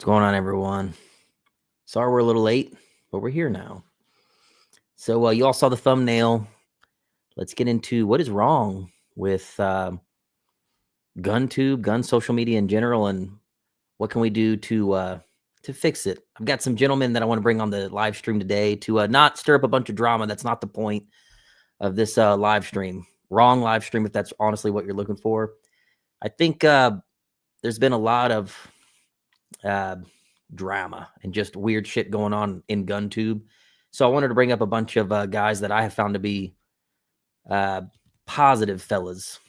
What's going on, everyone? Sorry we're a little late, but we're here now. So you all saw the thumbnail. Let's get into what is wrong with Guntube, gun social media in general, and what can we do to fix it. I've got some gentlemen that I want to bring on the live stream today to not stir up a bunch of drama. That's not the point of this live stream. Wrong live stream if that's honestly what you're looking for. I think there's been a lot of drama and just weird shit going on in Guntube. So I wanted to bring up a bunch of guys that I have found to be positive fellas.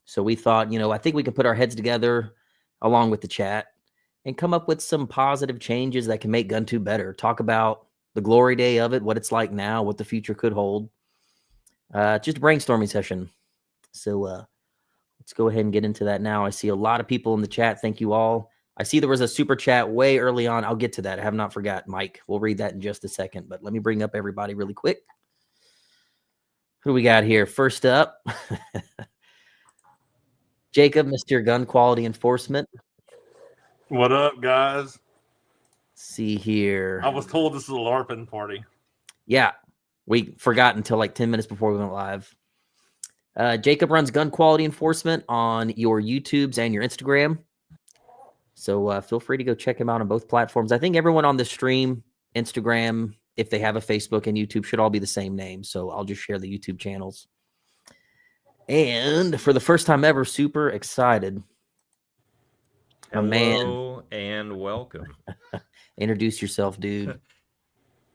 So we thought, I think we can put our heads together along with the chat and come up with some positive changes that can make Guntube better. Talk about the glory day of it, what it's like now, what the future could hold. Just a brainstorming session. So let's go ahead and get into that now. I see a lot of people in the chat. Thank you all. I see there was a super chat way early on. I'll get to that. I have not forgot, Mike. We'll read that in just a second, but let me bring up everybody really quick. Who we got here? First up, Jacob, Mr. Gun Quality Enforcement. What up, guys? Let's see here. I was told this is a LARPing party. Yeah, we forgot until like 10 minutes before we went live. Jacob runs Gun Quality Enforcement on your YouTubes and your Instagram. So feel free to go check him out on both platforms. I think everyone on the stream, Instagram, if they have a Facebook and YouTube, should all be the same name. So I'll just share the YouTube channels. And for the first time ever, super excited. Hello and welcome. Introduce yourself, dude.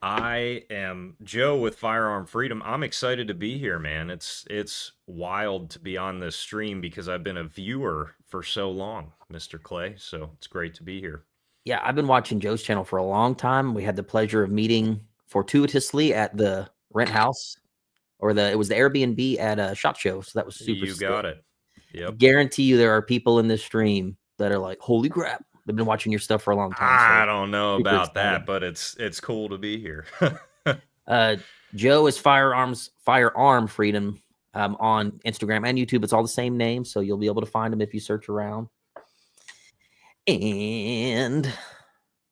I am Joe with Firearm Freedom. I'm excited to be here, man. It's wild to be on this stream because I've been a viewer for so long, Mr. Clay. So it's great to be here. Yeah, I've been watching Joe's channel for a long time. We had the pleasure of meeting fortuitously at the rent house, or it was the Airbnb at a SHOT Show. So that was super You sick. got it. Yep. Guarantee you there are people in this stream that are like, holy crap, they've been watching your stuff for a long time. So I don't know super about excited. that, but it's cool to be here. Joe is Firearm Freedom on Instagram and YouTube. It's all the same name, so you'll be able to find him if you search around. And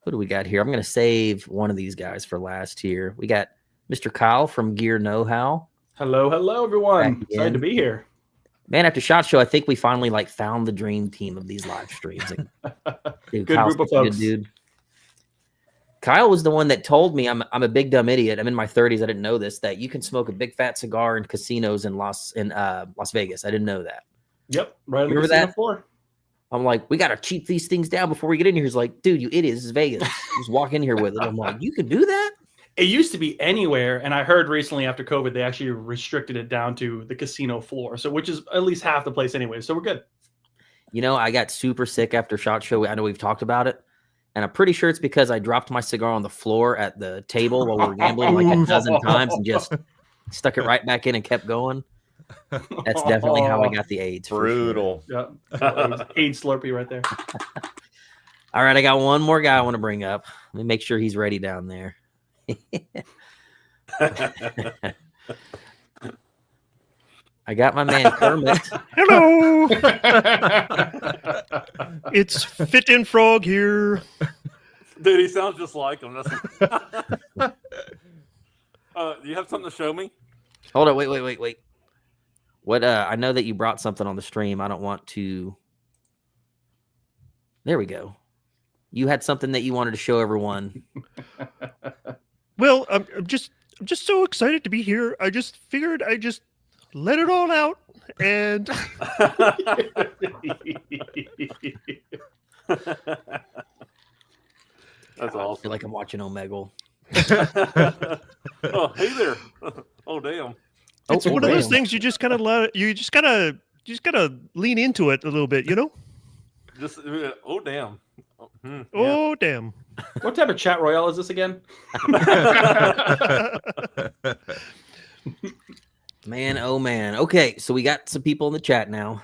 who do we got here? I'm going to save one of these guys for last here. We got Mr. Kyle from Gear Know How. Hello, everyone. Excited to be here. Man, after SHOT Show, I think we finally found the dream team of these live streams. Dude, good group of folks. Dude. Kyle was the one that told me I'm a big dumb idiot. I'm in my 30s. I didn't know this, that you can smoke a big fat cigar in casinos in Las Vegas. I didn't know that. Yep, right on the casino floor. I'm like, we got to cheat these things down before we get in here. He's like, dude, you idiot, this is Vegas. Just walk in here with it. I'm like, you can do that? It used to be anywhere, and I heard recently after COVID, they actually restricted it down to the casino floor, so which is at least half the place anyway, so we're good. You know, I got super sick after SHOT Show. I know we've talked about it, and I'm pretty sure it's because I dropped my cigar on the floor at the table while we were gambling like a dozen times and just stuck it right back in and kept going. That's definitely how I got the AIDS. Brutal. Sure. Yeah, AIDS Slurpee right there. All right, I got one more guy I want to bring up. Let me make sure he's ready down there. I got my man Kermit. Hello. It's Fit and Frog here. Dude, he sounds just like him. Do you have something to show me? Hold on, wait. What? I know that you brought something on the stream. I don't want to. There we go. You had something that you wanted to show everyone. Well, I'm just so excited to be here. I just figured I just let it all out and That's awesome. I feel like I'm watching Omegle. Oh, hey there. Oh, damn. It's one of those things you just kind of gotta lean into it a little bit, you know? Just oh damn. Oh damn. What type of chat royale is this again? Man, oh man. Okay, so we got some people in the chat now.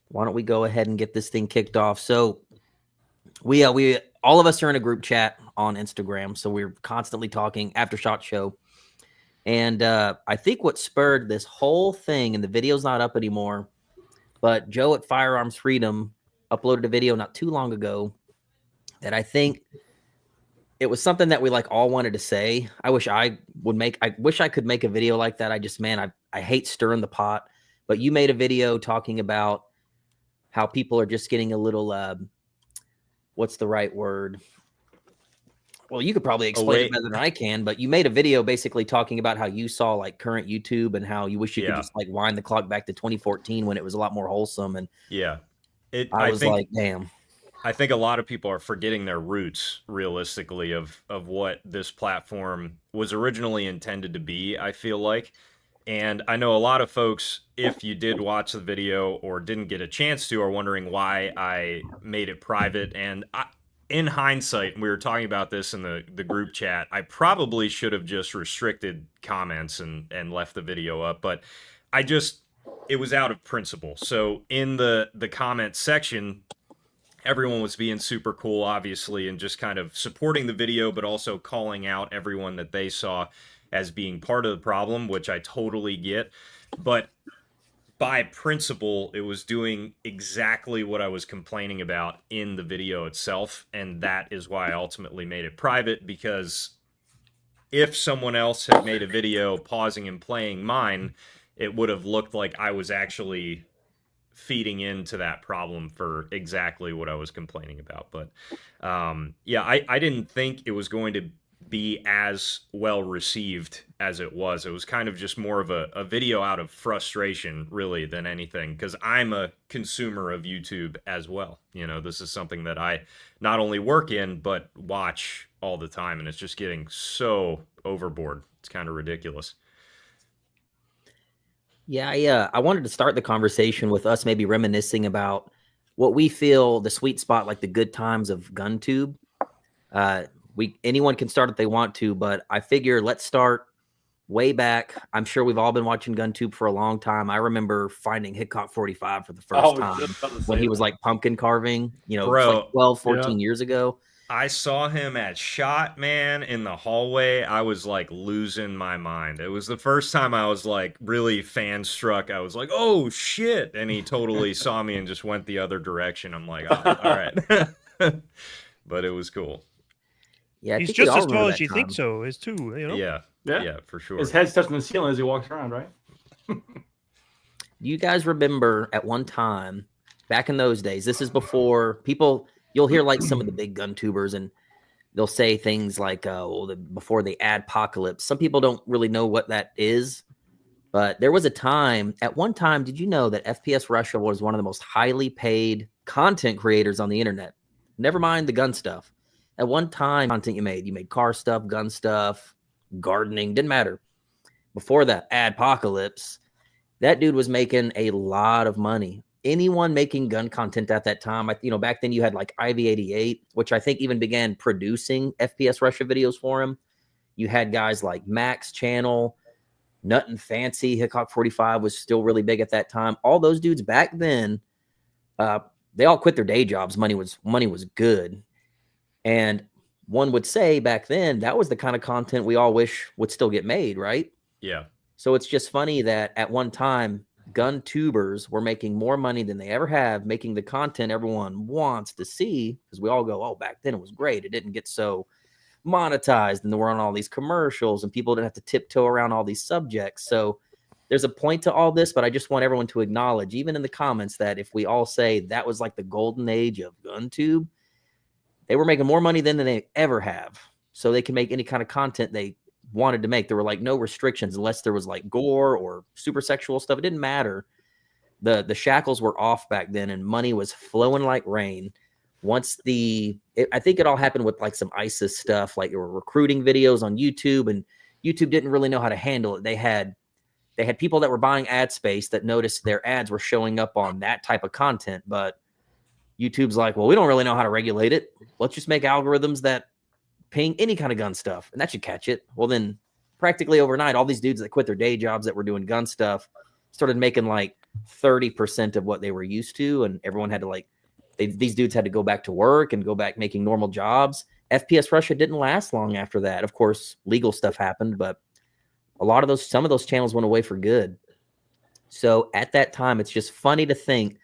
Why don't we go ahead and get this thing kicked off? So we all of us are in a group chat on Instagram, so we're constantly talking after SHOT Show. And I think what spurred this whole thing, and the video's not up anymore, but Joe at Firearms Freedom uploaded a video not too long ago that I think it was something that we all wanted to say. I wish I could make a video like that. I hate stirring the pot, but you made a video talking about how people are just getting a little, what's the right word? Well, you could probably explain it better than I can, but you made a video basically talking about how you saw current YouTube and how you wish you could just wind the clock back to 2014 when it was a lot more wholesome. And I was like, damn. I think a lot of people are forgetting their roots, realistically, of what this platform was originally intended to be, I feel like. And I know a lot of folks, if you did watch the video or didn't get a chance to, are wondering why I made it private. And in hindsight, we were talking about this in the group chat, I probably should have just restricted comments and left the video up. But it was out of principle. So in the comment section, everyone was being super cool, obviously, and just kind of supporting the video, but also calling out everyone that they saw as being part of the problem, which I totally get. But by principle, it was doing exactly what I was complaining about in the video itself. And that is why I ultimately made it private, because if someone else had made a video pausing and playing mine, it would have looked like I was actually feeding into that problem for exactly what I was complaining about. But I didn't think it was going to be as well received as it was. It was kind of just more of a video out of frustration, really, than anything, because I'm a consumer of YouTube as well. You know, this is something that I not only work in, but watch all the time, and it's just getting so overboard. It's kind of ridiculous. Yeah, I wanted to start the conversation with us maybe reminiscing about what we feel the sweet spot, like the good times of Guntube. Anyone can start if they want to, but I figure let's start way back. I'm sure we've all been watching Guntube for a long time. I remember finding Hickok 45 for the first time when he was like pumpkin carving, you know, Bro, like 12, 14 years ago. I saw him at Shot, man, in the hallway. I was like losing my mind. It was the first time I was like really fan struck. I was like, oh shit. And he totally saw me and just went the other direction. I'm like, oh, all right. But it was cool. Yeah, He's just as tall as you think so, is too, you know? Yeah, for sure. His head's touching the ceiling as he walks around, right? Do you guys remember at one time, back in those days, this is before people, you'll hear like some of the big gun tubers and they'll say things like, before the adpocalypse. Some people don't really know what that is, but there was a time, at one time, did you know that FPS Russia was one of the most highly paid content creators on the internet? Never mind the gun stuff. At one time, content you made car stuff, gun stuff, gardening, didn't matter. Before that adpocalypse, that dude was making a lot of money. Anyone making gun content at that time, back then you had like IV88, which I think even began producing FPS Russia videos for him. You had guys like Max Channel, Nut and Fancy, Hickok 45 was still really big at that time. All those dudes back then, they all quit their day jobs. Money was good. And one would say back then that was the kind of content we all wish would still get made, right? Yeah. So it's just funny that at one time, gun tubers were making more money than they ever have, making the content everyone wants to see, because we all go, oh, back then it was great. It didn't get so monetized, and then we're on all these commercials, and people didn't have to tiptoe around all these subjects. So there's a point to all this, but I just want everyone to acknowledge, even in the comments, that if we all say that was like the golden age of GunTube, they were making more money than they ever have. So they can make any kind of content they wanted to make. There were like no restrictions unless there was like gore or super sexual stuff. It didn't matter. The shackles were off back then, and money was flowing like rain. Once I think it all happened with like some ISIS stuff, like there were recruiting videos on YouTube, and YouTube didn't really know how to handle it. They had people that were buying ad space that noticed their ads were showing up on that type of content, but YouTube's like, well, we don't really know how to regulate it. Let's just make algorithms that ping any kind of gun stuff, and that should catch it. Well, then practically overnight, all these dudes that quit their day jobs that were doing gun stuff started making like 30% of what they were used to, and everyone had to these dudes had to go back to work and go back making normal jobs. FPS Russia didn't last long after that. Of course, legal stuff happened, but some of those channels went away for good. So at that time, it's just funny to think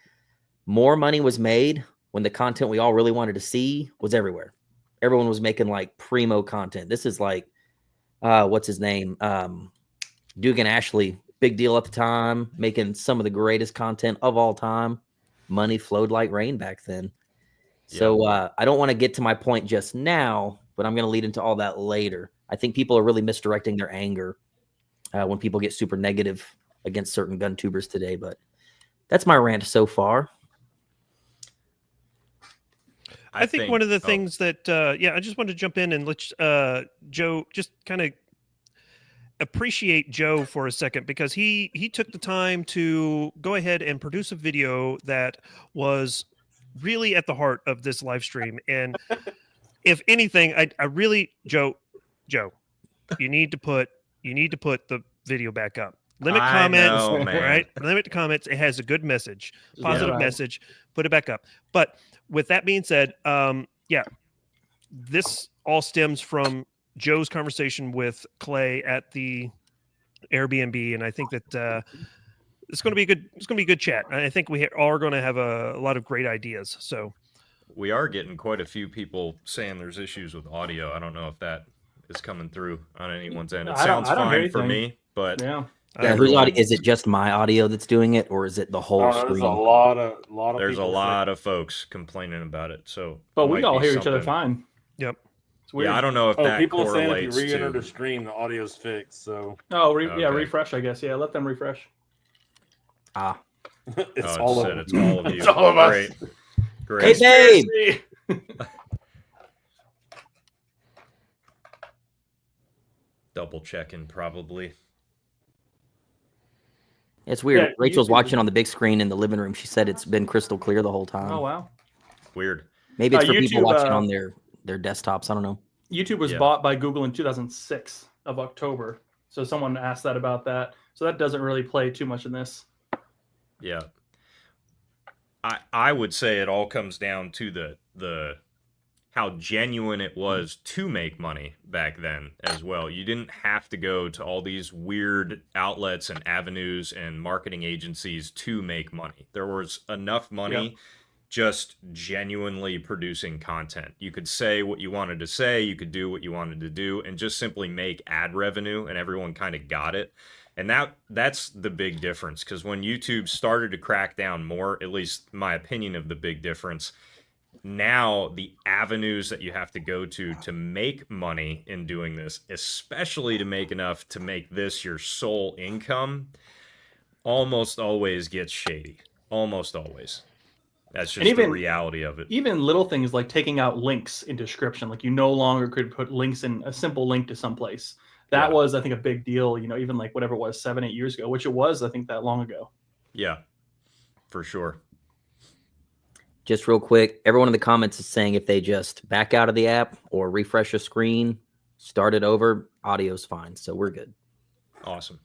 more money was made when the content we all really wanted to see was everywhere. Everyone was making like primo content. This is like, what's his name? Dugan Ashley, big deal at the time, making some of the greatest content of all time. Money flowed like rain back then. So I don't want to get to my point just now, but I'm going to lead into all that later. I think people are really misdirecting their anger when people get super negative against certain gun tubers today. But that's my rant so far. I think one of the things that, I just wanted to jump in and let Joe just kind of appreciate Joe for a second, because he took the time to go ahead and produce a video that was really at the heart of this live stream. And if anything, I really, Joe, you need to put the video back up. Limit comments, right? Limit the comments. It has a good message, positive message. Put it back up. But with that being said, this all stems from Joe's conversation with Clay at the Airbnb, and I think that it's going to be good. It's going to be a good chat. I think we are going to have a lot of great ideas. So we are getting quite a few people saying there's issues with audio. I don't know if that is coming through on anyone's end. It sounds fine for me, but whose audio is it? Just my audio that's doing it, or is it the whole screen? There's a lot of there's a lot of folks complaining about it. So, but we all hear each other fine. Yep. It's weird. Yeah, I don't know if Oh, that people are saying if correlates you re-enter to. the stream, the audio's fixed. So Oh, Okay. yeah, refresh, I guess. Yeah, let them refresh. Ah, it's Oh, all it said of it's all of you. It's all of us. Great. Great. Hey, babe! Conspiracy. Double checking probably. it's weird. Yeah, Rachel's YouTube watching is- on the big screen in the living room. She said it's been crystal clear the whole time. Oh wow. Weird. Maybe it's for people YouTube, watching on their desktops. I don't know. YouTube was Yeah. bought by Google in 2006 of October. So someone asked that about that. So that doesn't really play too much in this. Yeah. I would say it all comes down to the how genuine it was to make money back then as well. You didn't have to go to all these weird outlets and avenues and marketing agencies to make money. There was enough money just genuinely producing content. You could say what you wanted to say, you could do what you wanted to do, and just simply make ad revenue, and everyone kind of got it. And that's the big difference, because when YouTube started to crack down more, at least my opinion of the big difference, now the avenues that you have to go to make money in doing this, especially to make enough to make this your sole income, almost always gets shady. Almost always. That's just the reality of it. Even little things like taking out links in description, like you no longer could put links in a simple link to someplace. That was, I think, a big deal, even like whatever it was 7-8 years ago, which it was, I think, that long ago. Yeah, for sure. Just real quick, everyone in the comments is saying if they just back out of the app or refresh a screen, start it over, audio's fine. So we're good. Awesome.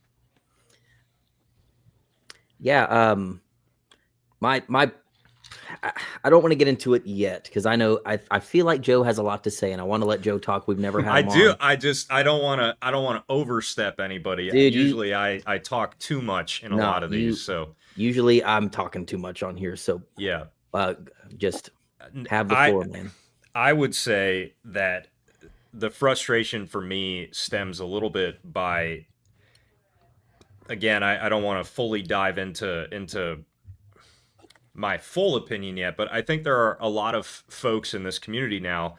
Yeah. I don't want to get into it yet because I know I feel like Joe has a lot to say and I want to let Joe talk. We've never had him on. I don't want to overstep anybody. Dude, usually I talk too much in a lot of these. So usually I'm talking too much on here. So yeah, just have the floor, man. I would say that the frustration for me stems a little bit by, again, I don't want to fully dive into my full opinion yet, but I think there are a lot of folks in this community now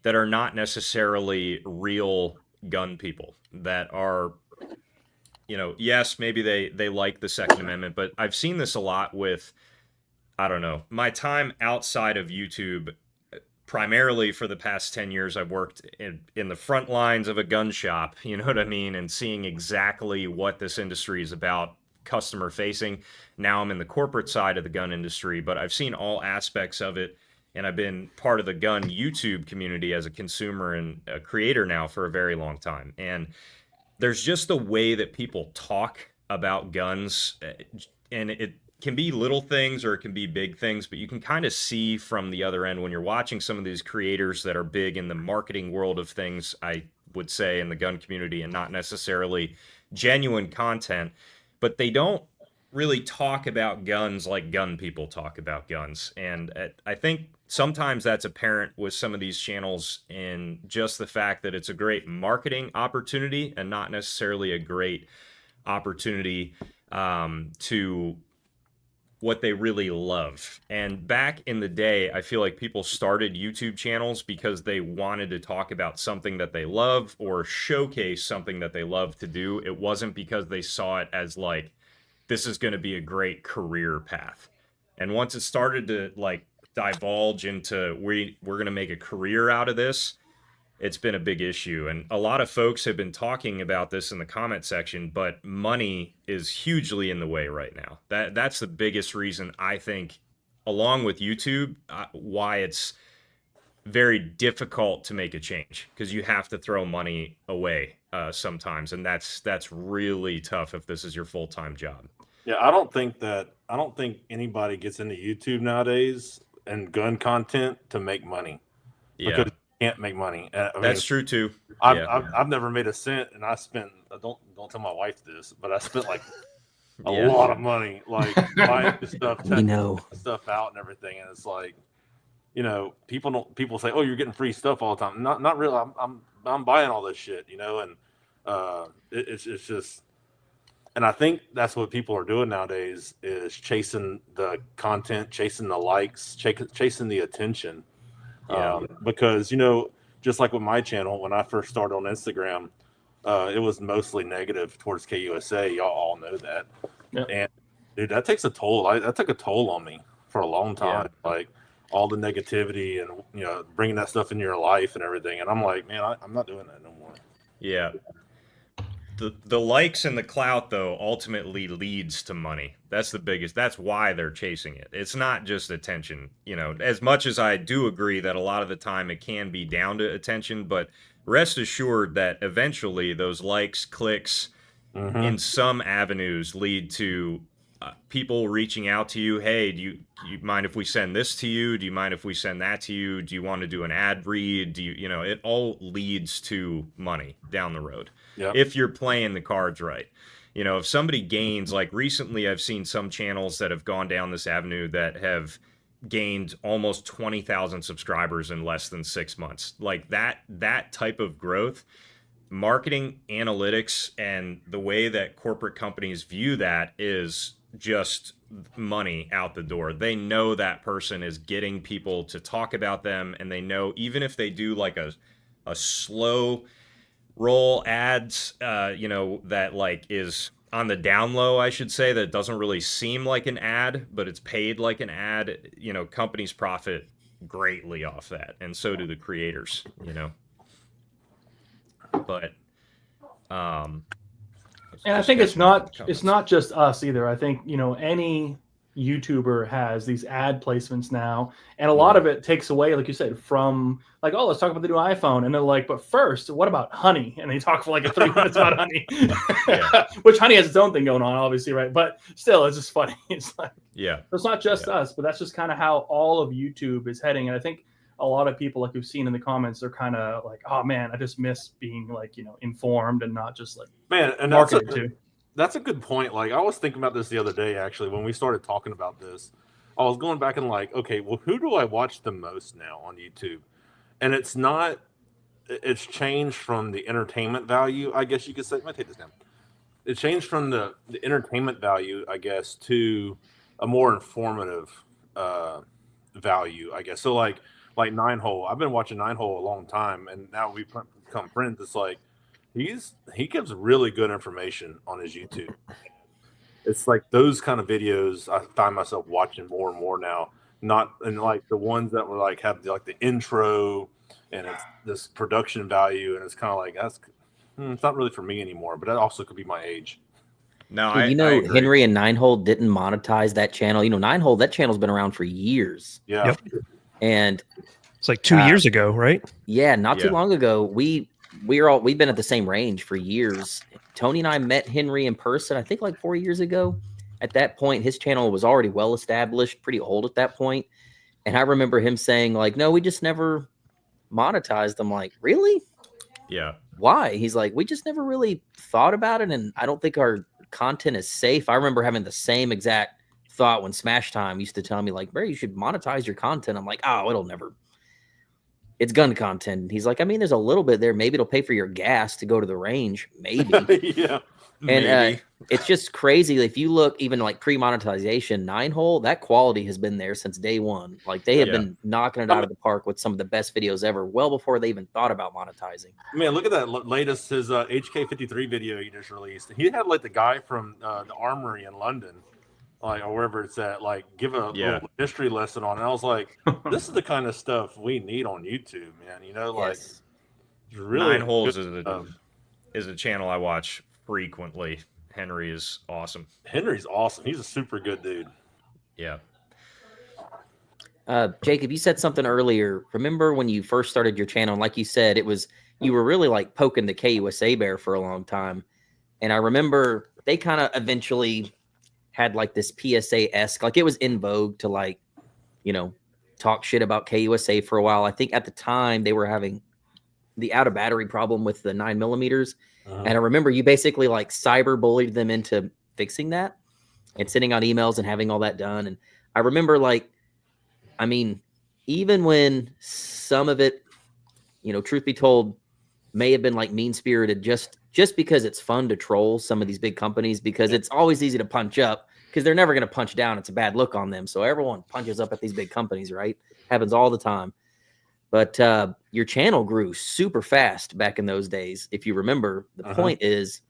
that are not necessarily real gun people, that are, yes, maybe they like the Second Amendment, but I've seen this a lot with, I don't know, my time outside of YouTube. Primarily for the past 10 years, I've worked in the front lines of a gun shop, you know what I mean? And seeing exactly what this industry is about, customer facing. Now I'm in the corporate side of the gun industry, but I've seen all aspects of it. And I've been part of the gun YouTube community as a consumer and a creator now for a very long time. And there's just the way that people talk about guns, and it can be little things or it can be big things, but you can kind of see from the other end when you're watching some of these creators that are big in the marketing world of things, I would say, in the gun community, and not necessarily genuine content, but they don't really talk about guns like gun people talk about guns. And I think sometimes that's apparent with some of these channels in just the fact that it's a great marketing opportunity and not necessarily a great opportunity to what they really love. And back in the day, I feel like people started YouTube channels because they wanted to talk about something that they love or showcase something that they love to do. It wasn't because they saw it as like, this is going to be a great career path. And once it started to like divulge into we're going to make a career out of this, it's been a big issue. And a lot of folks have been talking about this in the comment section, but money is hugely in the way right now. That's the biggest reason, I think, along with YouTube, why it's very difficult to make a change, because you have to throw money away sometimes. And that's really tough if this is your full-time job. Yeah, I don't think anybody gets into YouTube nowadays and gun content to make money. Yeah. Because can't make money. That's true too. I've never made a cent, and I spent. Don't tell my wife this, but I spent like a lot of money, like buying this stuff, testing stuff out, and everything. And it's like, people say, "Oh, you're getting free stuff all the time." Not really. I'm buying all this shit, and it's just. And I think that's what people are doing nowadays is chasing the content, chasing the likes, chasing the attention. Because, just like with my channel, when I first started on Instagram, it was mostly negative towards KUSA. Y'all all know that. Yep. And dude, that takes a toll. That took a toll on me for a long time. Yeah. Like all the negativity and, you know, bringing that stuff into your life and everything. And I'm like, man, I'm not doing that no more. Yeah. The likes and the clout, though, ultimately leads to money. That's the biggest. That's why they're chasing it. It's not just attention. You know, as much as I do agree that a lot of the time it can be down to attention, but rest assured that eventually those likes, clicks, in some avenues lead to people reaching out to you. Hey, do you mind if we send this to you? Do you mind if we send that to you? Do you want to do an ad read? Do you know, it all leads to money down the road. Yep. If you're playing the cards right. You know, if somebody gains, like recently I've seen some channels that have gone down this avenue that have gained almost 20,000 subscribers in less than 6 months. Like that type of growth, marketing analytics and the way that corporate companies view that is just money out the door. They know that person is getting people to talk about them, and they know even if they do like a slow roll ads, you know, that like is on the down low, I should say, that doesn't really seem like an ad, but it's paid like an ad, you know, companies profit greatly off that. And so do the creators, you know. But and I think it's not just us either. I think, you know, any YouTuber has these ad placements now, and a lot of it takes away, like you said, from like, oh, let's talk about the new iPhone, and they're like, but first, what about honey? And they talk for like 3 minutes about honey. Which honey has its own thing going on, obviously, right? But still, it's just funny. It's like, it's not just us, but that's just kind of how all of YouTube is heading. And I think a lot of people, like we've seen in the comments, are kind of like, oh man, I just miss being like, you know, informed and not just like marketed to. That's a good point. Like, I was thinking about this the other day, actually, when we started talking about this. I was going back and like, okay, well, who do I watch the most now on YouTube? And it's changed from the entertainment value, I guess you could say. Let me take this down. It changed from the entertainment value, I guess, to a more informative value, I guess. So like Nine Hole. I've been watching Nine Hole a long time, and now we've become friends. It's like, he gives really good information on his YouTube. It's like those kind of videos I find myself watching more and more now. Not and like the ones that were like have like the intro and it's this production value, and it's kind of like it's not really for me anymore. But that also could be my age. No, I agree. Henry and Nine Hole didn't monetize that channel. You know, Nine Hole, that channel's been around for years. Yeah, yep. And it's like 2 years ago, right? Yeah, not too long ago. We've been at the same range for years. Tony and I met Henry in person, I think like 4 years ago. At that point, his channel was already well established, pretty old at that point. And I remember him saying like, no, we just never monetized. I'm like, really? Yeah. Why? He's like, we just never really thought about it. And I don't think our content is safe. I remember having the same exact thought when Smash Time used to tell me like, Barry, you should monetize your content. I'm like, oh, it'll never. It's gun content. And he's like, I mean, there's a little bit there. Maybe it'll pay for your gas to go to the range. Maybe. Yeah. And it's just crazy. If you look even like pre-monetization, Nine Hole, that quality has been there since day one. Like they have been knocking it out of the park with some of the best videos ever, well before they even thought about monetizing. Man, look at that latest, his HK53 video he just released. He had like the guy from the Armory in London, like, or wherever it's at, like give a little history lesson on it. I was like, this is the kind of stuff we need on YouTube, man. You know, like it's really Nine Holes is a channel I watch frequently. Henry is awesome. Henry's awesome. He's a super good dude. Yeah. Jacob, you said something earlier. Remember when you first started your channel? And like you said, you were really like poking the KUSA bear for a long time. And I remember they kind of eventually had like this PSA-esque, like it was in vogue to like, you know, talk shit about KUSA for a while. I think at the time they were having the out of battery problem with the 9mm. And I remember you basically like cyber bullied them into fixing that and sending out emails and having all that done. And I remember like, I mean, even when some of it, you know, truth be told, may have been like mean spirited just because it's fun to troll some of these big companies, because it's always easy to punch up because they're never going to punch down. It's a bad look on them. So everyone punches up at these big companies, right? Happens all the time. But your channel grew super fast back in those days. If you remember, the point is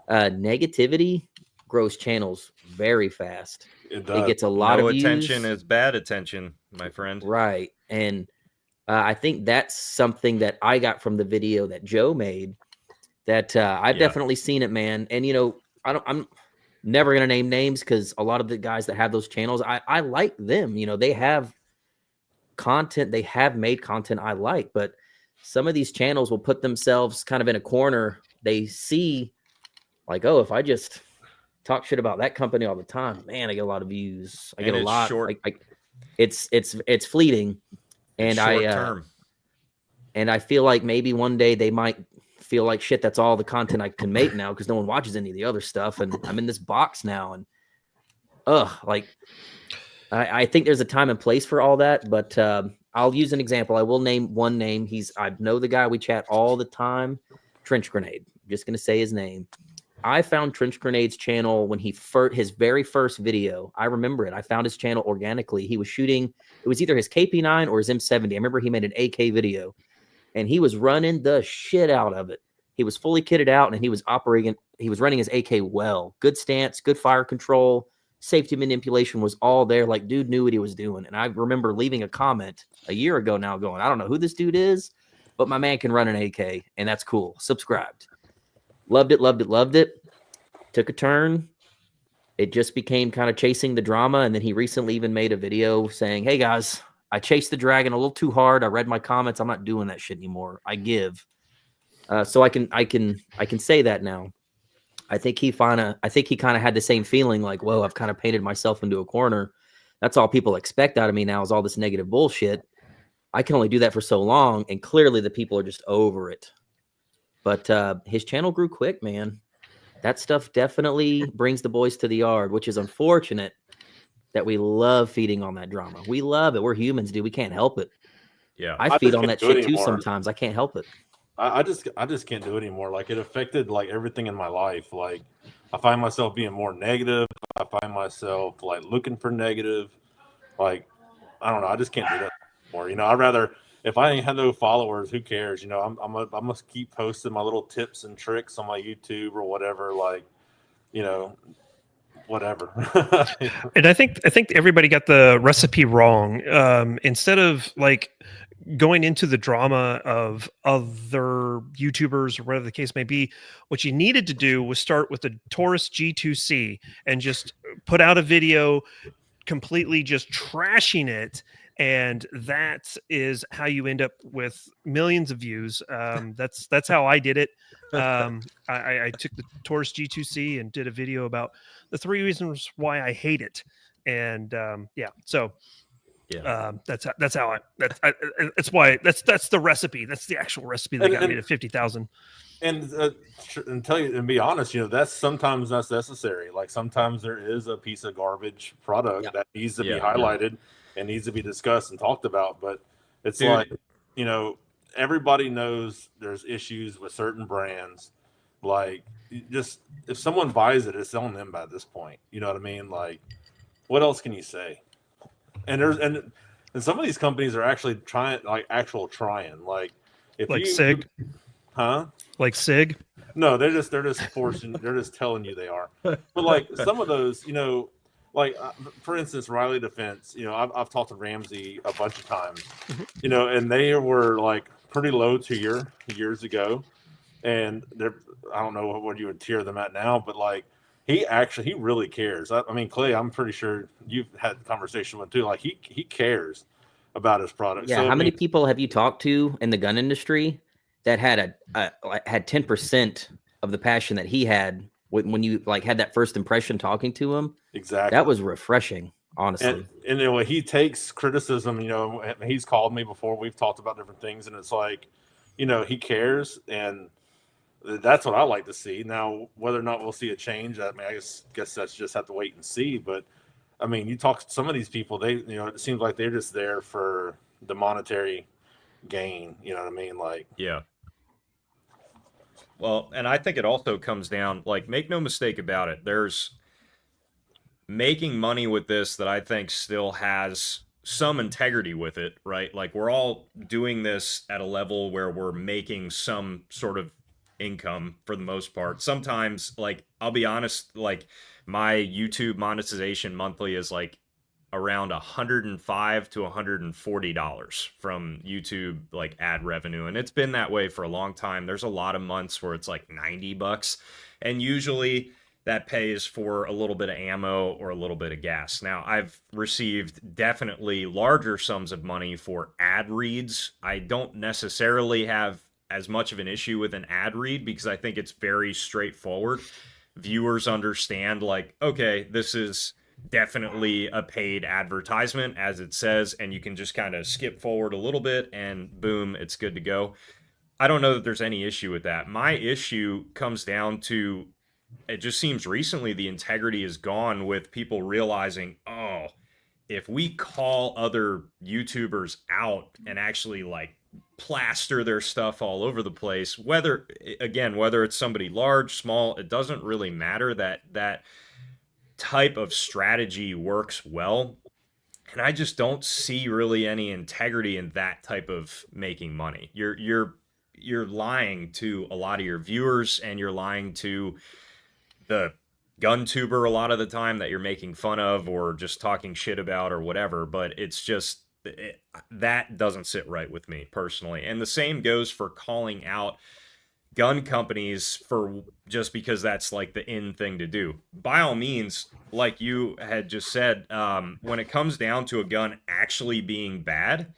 negativity grows channels very fast. It does. It gets a lot of views. Attention is bad attention, my friend. Right. And I think that's something that I got from the video that Joe made that I've definitely seen it, man. And, you know, I'm never going to name names because a lot of the guys that have those channels, I like them. You know, they have content, they have made content I like, but some of these channels will put themselves kind of in a corner. They see like, oh, if I just talk shit about that company all the time, man, I get a lot of views. I get a lot. It's fleeting. And I feel like maybe one day they might feel like shit. That's all the content I can make now because no one watches any of the other stuff, and I'm in this box now. And I think there's a time and place for all that. But I'll use an example. I will name one name. I know the guy. We chat all the time. Trench Grenade. I'm just gonna say his name. I found Trench Grenade's channel when his very first video. I remember it. I found his channel organically. He was shooting. It was either his KP9 or his M70. I remember he made an AK video, and he was running the shit out of it. He was fully kitted out, and he was running his AK well. Good stance, good fire control, safety manipulation was all there. Like, dude knew what he was doing. And I remember leaving a comment a year ago now going, I don't know who this dude is, but my man can run an AK, and that's cool. Subscribed. Loved it, loved it, loved it. Took a turn. It just became kind of chasing the drama. And then he recently even made a video saying, hey guys, I chased the dragon a little too hard. I read my comments. I'm not doing that shit anymore. I give. So I can say that now. I think he kind of had the same feeling like, whoa, I've kind of painted myself into a corner. That's all people expect out of me now is all this negative bullshit. I can only do that for so long. And clearly the people are just over it. But his channel grew quick, man. That stuff definitely brings the boys to the yard, which is unfortunate that we love feeding on that drama. We love it. We're humans, dude. We can't help it. Yeah. I feed on that shit too sometimes. I can't help it. I just can't do it anymore. Like, it affected like everything in my life. Like, I find myself being more negative. I find myself like looking for negative. Like, I don't know. I just can't do that anymore. You know, I'd rather, if I ain't had no followers, who cares? You know, I'm gonna keep posting my little tips and tricks on my YouTube or whatever. Like, you know, whatever. And I think everybody got the recipe wrong. Instead of like going into the drama of other YouTubers or whatever the case may be, what you needed to do was start with the Taurus G2C and just put out a video completely just trashing it. And that is how you end up with millions of views. That's how I did it. I took the Taurus G2C and did a video about the 3 reasons why I hate it. And that's the recipe. That's the actual recipe that got me to 50,000. And tell you and be honest, you know, that's sometimes not necessary. Like, sometimes there is a piece of garbage product that needs to be highlighted and needs to be discussed and talked about. But it's like, you know, everybody knows there's issues with certain brands. Like, just if someone buys it, it's on them by this point. You know what I mean? Like, what else can you say? And and some of these companies are actually trying. Like, like if like you, Sig, like Sig. No, they're just forcing. They're just telling you they are. But like some of those, you know, like for instance, Riley Defense. You know, I've talked to Ramsey a bunch of times. You know, and they were like pretty low tier years ago, and they're, I don't know what you would tier them at now, but like he really cares. I mean, Clay, I'm pretty sure you've had the conversation with too. Like he cares about his product. Yeah. So, how many people have you talked to in the gun industry that had had 10% of the passion that he had when you like had that first impression talking to him? Exactly. That was refreshing, honestly. And you know, he takes criticism. You know, he's called me before. We've talked about different things, and it's like, you know, he cares, and that's what I like to see. Now, whether or not we'll see a change, I mean, I guess that's just have to wait and see. But I mean, you talk to some of these people, they, you know, it seems like they're just there for the monetary gain. You know what I mean? Like, yeah. Well, and I think it also comes down, like, make no mistake about it. There's making money with this that I think still has some integrity with it, right? Like we're all doing this at a level where we're making some sort of income for the most part. Sometimes, like, I'll be honest, like my YouTube monetization monthly is like around $105 to $140 from YouTube like ad revenue, and it's been that way for a long time. There's a lot of months where it's like $90, and usually that pays for a little bit of ammo or a little bit of gas. Now, I've received definitely larger sums of money for ad reads. I don't necessarily have as much of an issue with an ad read because I think it's very straightforward. Viewers understand, like, okay, this is definitely a paid advertisement, as it says, and you can just kind of skip forward a little bit and boom, it's good to go. I don't know that there's any issue with that. My issue comes down to, it just seems recently the integrity is gone with people realizing, oh, if we call other YouTubers out and actually like plaster their stuff all over the place, whether it's somebody large, small, it doesn't really matter. That type of strategy works well. And I just don't see really any integrity in that type of making money. You're lying to a lot of your viewers, and you're lying to the Guntuber a lot of the time that you're making fun of or just talking shit about or whatever. But it's just that doesn't sit right with me personally. And the same goes for calling out gun companies for just because that's like the in thing to do. By all means, like you had just said, when it comes down to a gun actually being bad,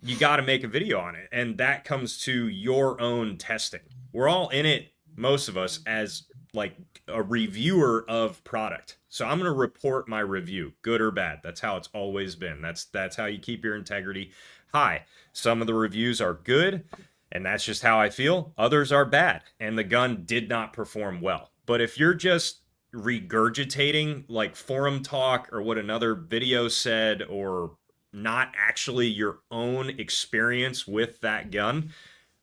you got to make a video on it, and that comes to your own testing. We're all in it, most of us, as like a reviewer of product. So I'm going to report my review, good or bad. That's how it's always been. That's how you keep your integrity high. Some of the reviews are good, and that's just how I feel. Others are bad, and the gun did not perform well. But if you're just regurgitating like forum talk or what another video said, or not actually your own experience with that gun,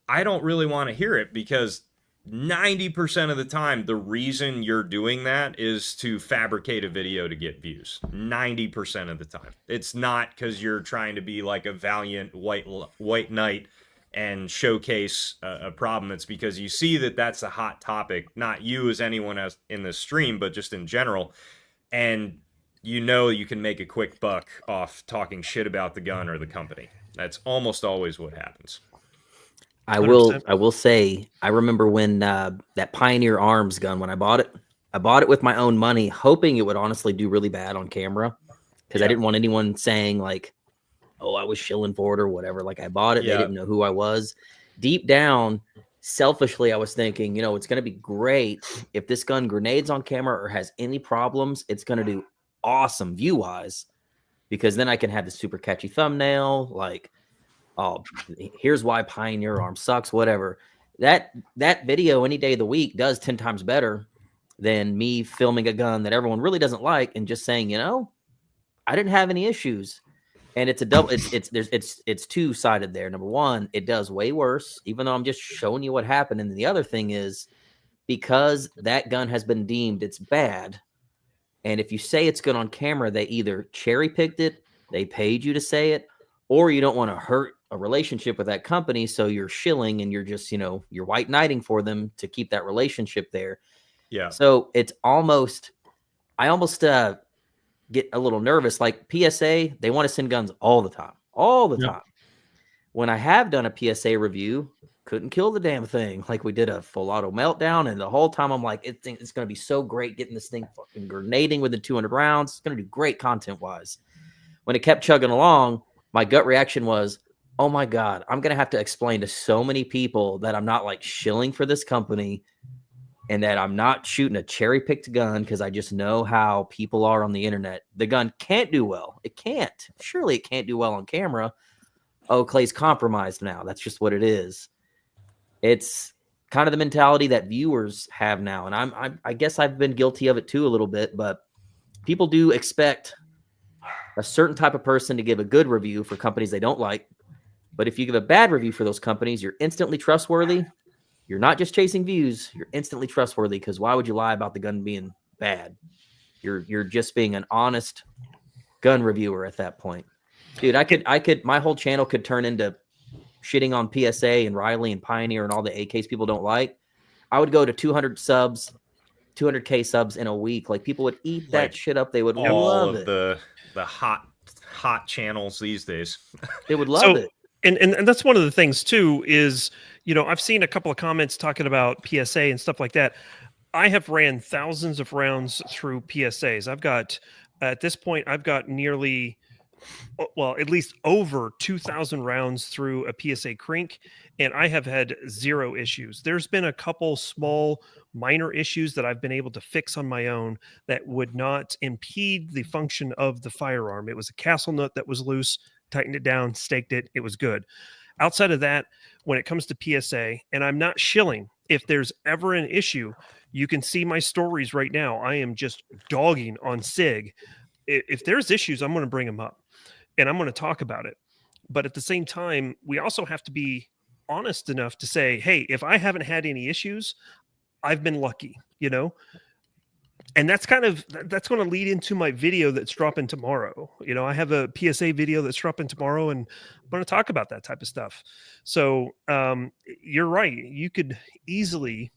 I don't really want to hear it, because 90% of the time, the reason you're doing that is to fabricate a video to get views. 90% of the time. It's not because you're trying to be like a valiant white knight and showcase a problem. It's because you see that that's a hot topic, not you as anyone else in the stream, but just in general. And you know you can make a quick buck off talking shit about the gun or the company. That's almost always what happens. I will say, I remember when that Pioneer Arms gun, when I bought it with my own money, hoping it would honestly do really bad on camera, because I didn't want anyone saying like, oh, I was shilling for it or whatever. Like, I bought it. They didn't know who I was. Deep down, selfishly, I was thinking, it's going to be great if this gun grenades on camera or has any problems. It's going to do awesome view-wise, because then I can have the super catchy thumbnail, like, oh, here's why Pioneer Arm sucks, whatever. That video any day of the week does 10 times better than me filming a gun that everyone really doesn't like and just saying, I didn't have any issues. And it's a double, it's two-sided there. Number one, it does way worse, even though I'm just showing you what happened. And the other thing is, because that gun has been deemed it's bad, and if you say it's good on camera, they either cherry-picked it, they paid you to say it, or you don't want to hurt a relationship with that company, so you're shilling and you're just, you're white knighting for them to keep that relationship there. Yeah. So it's I almost get a little nervous. Like PSA, they want to send guns all the time. When I have done a PSA review, couldn't kill the damn thing. Like, we did a full auto meltdown, and the whole time I'm like, it's going to be so great getting this thing fucking grenading within 200 rounds. It's going to do great content-wise. When it kept chugging along, my gut reaction was, oh my God, I'm going to have to explain to so many people that I'm not like shilling for this company, and that I'm not shooting a cherry-picked gun, because I just know how people are on the internet. The gun can't do well. It can't. Surely it can't do well on camera. Oh, Clay's compromised now. That's just what it is. It's kind of the mentality that viewers have now. And I guess I've been guilty of it too a little bit, but people do expect a certain type of person to give a good review for companies they don't like. But if you give a bad review for those companies, you're instantly trustworthy. You're not just chasing views. You're instantly trustworthy, because why would you lie about the gun being bad? You're just being an honest gun reviewer at that point. Dude, my whole channel could turn into shitting on PSA and Riley and Pioneer and all the AKs people don't like. I would go to 200 subs, 200K subs in a week. Like, people would eat that shit up. They would love it. The hot channels these days. They would love it. And that's one of the things too is, I've seen a couple of comments talking about PSA and stuff like that. I have ran thousands of rounds through PSAs. At this point, I've got nearly, well, at least over 2,000 rounds through a PSA Crink, and I have had zero issues. There's been a couple small minor issues that I've been able to fix on my own that would not impede the function of the firearm. It was a castle nut that was loose, tightened it down, staked it, it was good. Outside of that, when it comes to PSA, and I'm not shilling, if there's ever an issue, you can see my stories right now. I am just dogging on SIG. If there's issues, I'm going to bring them up and I'm going to talk about it. But at the same time, we also have to be honest enough to say, hey, if I haven't had any issues, I've been lucky, and that's going to lead into my video that's dropping tomorrow. I have a PSA video that's dropping tomorrow, and I'm going to talk about that type of stuff. So you're right. You could easily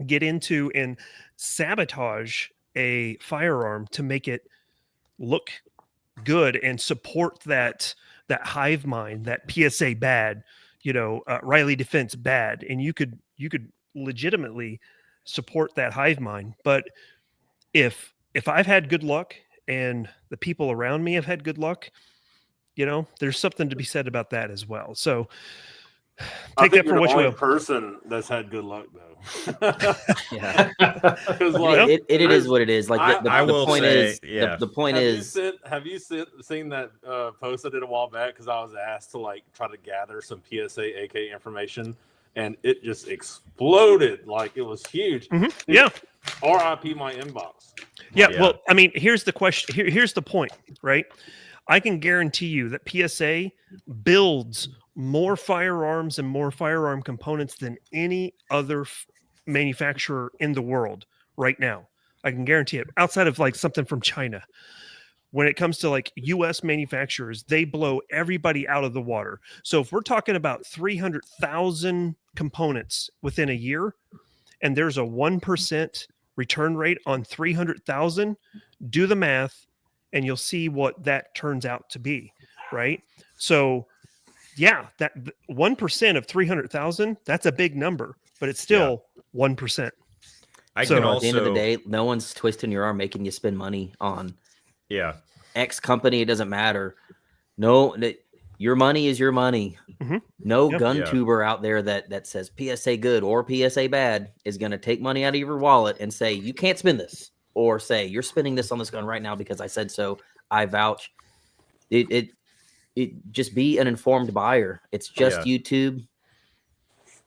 get into and sabotage a firearm to make it look good and support that hive mind, that PSA bad, Riley defense bad, and you could legitimately support that hive mind. But if I've had good luck and the people around me have had good luck, there's something to be said about that as well. So take that for what you will. Person that's had good luck though. Yeah, because it is what it is. Like the point is, the point is. Have you seen that post I did a while back? Because I was asked to try to gather some PSA AK information, and it just exploded. Like, it was huge. Mm-hmm. Yeah. RIP my inbox. Yeah. Well, I mean, here's the question. Here's the point, right? I can guarantee you that PSA builds more firearms and more firearm components than any other manufacturer in the world right now. I can guarantee it. Outside of something from China. When it comes to US manufacturers, they blow everybody out of the water. So if we're talking about 300,000 components within a year, and there's a 1% return rate on 300,000, do the math and you'll see what that turns out to be, right? So yeah, that 1% of 300,000, that's a big number, but it's still 1%. At the end of the day, no one's twisting your arm making you spend money on X company. It doesn't matter. No, your money is your money. Mm-hmm. No gun tuber out there that says PSA good or PSA bad is going to take money out of your wallet and say, you can't spend this, or say, you're spending this on this gun right now because I said so. I vouch. It just be an informed buyer. It's just YouTube.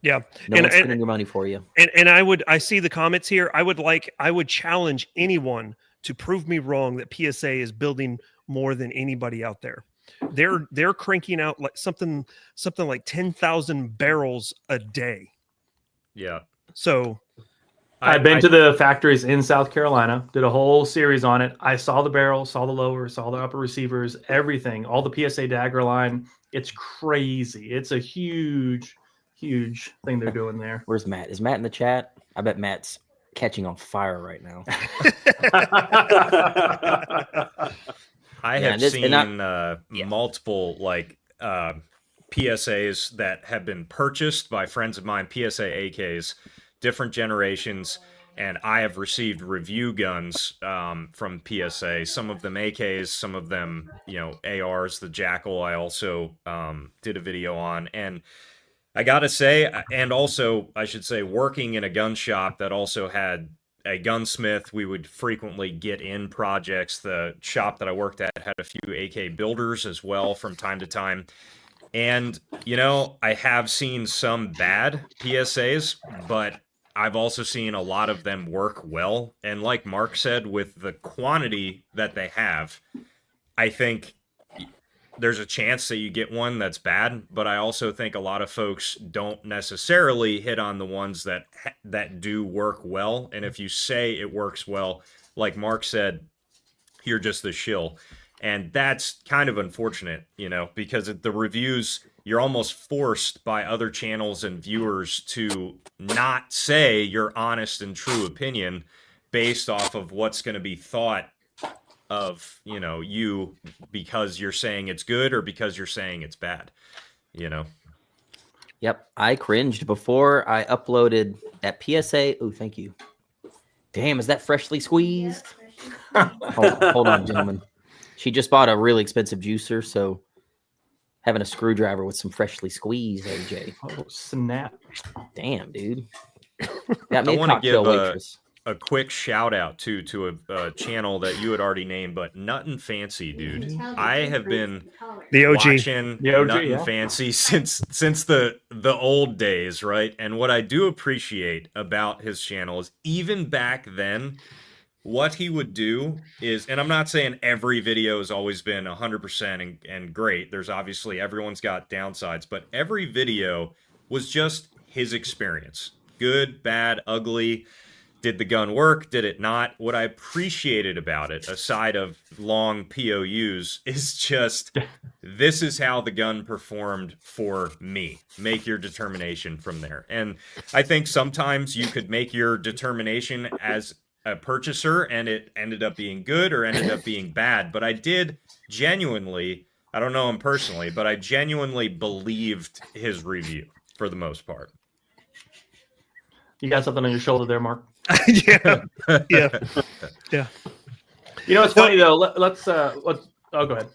Yeah. No one's spending your money for you. And I see the comments here. I would challenge anyone to prove me wrong that PSA is building more than anybody out there. They're cranking out something like 10,000 barrels a day. Yeah. So I've been to the factories in South Carolina, did a whole series on it. I saw the barrel, saw the lower, saw the upper receivers, everything, all the PSA dagger line. It's crazy. It's a huge thing they're doing there. Where's Matt? Is Matt in the chat? I bet Matt's catching on fire right now. I have seen multiple PSAs that have been purchased by friends of mine, PSA AKs, different generations, and I have received review guns from PSA. Some of them AKs, some of them, ARs. The Jackal I also did a video on, and I gotta say, and also I should say, working in a gun shop that also had a gunsmith, we would frequently get in projects. The shop that I worked at had a few AK builders as well from time to time. And, I have seen some bad PSAs, but I've also seen a lot of them work well. And like Mark said, with the quantity that they have, I think there's a chance that you get one that's bad, but I also think a lot of folks don't necessarily hit on the ones that do work well. And if you say it works well, like Mark said, you're just the shill. And that's kind of unfortunate, because the reviews, you're almost forced by other channels and viewers to not say your honest and true opinion based off of what's going to be thought of, you, because you're saying it's good or because you're saying it's bad, Yep. I cringed before I uploaded that PSA. Oh, thank you. Damn, is that freshly squeezed? Hold on, gentlemen. She just bought a really expensive juicer, so having a screwdriver with some freshly squeezed, AJ. Oh, snap. Damn, dude. Got me I a want to cocktail give waitress. a quick shout out to a channel that you had already named, but Nuttin' Fancy, dude. I have been The OG. watching The OG, Nuttin' yeah. Fancy since the old days, right? And what I do appreciate about his channel is even back then, what he would do is, and I'm not saying every video has always been 100% and great. There's obviously, everyone's got downsides, but every video was just his experience. Good, bad, ugly. Did the gun work? Did it not? What I appreciated about it, aside of long POUs, is just, this is how the gun performed for me. Make your determination from there. And I think sometimes you could make your determination as a purchaser and it ended up being good or ended up being bad. But I did genuinely, I don't know him personally, but I genuinely believed his review for the most part. You got something on your shoulder there, Mark. Yeah. It's funny though. Let's oh, go ahead.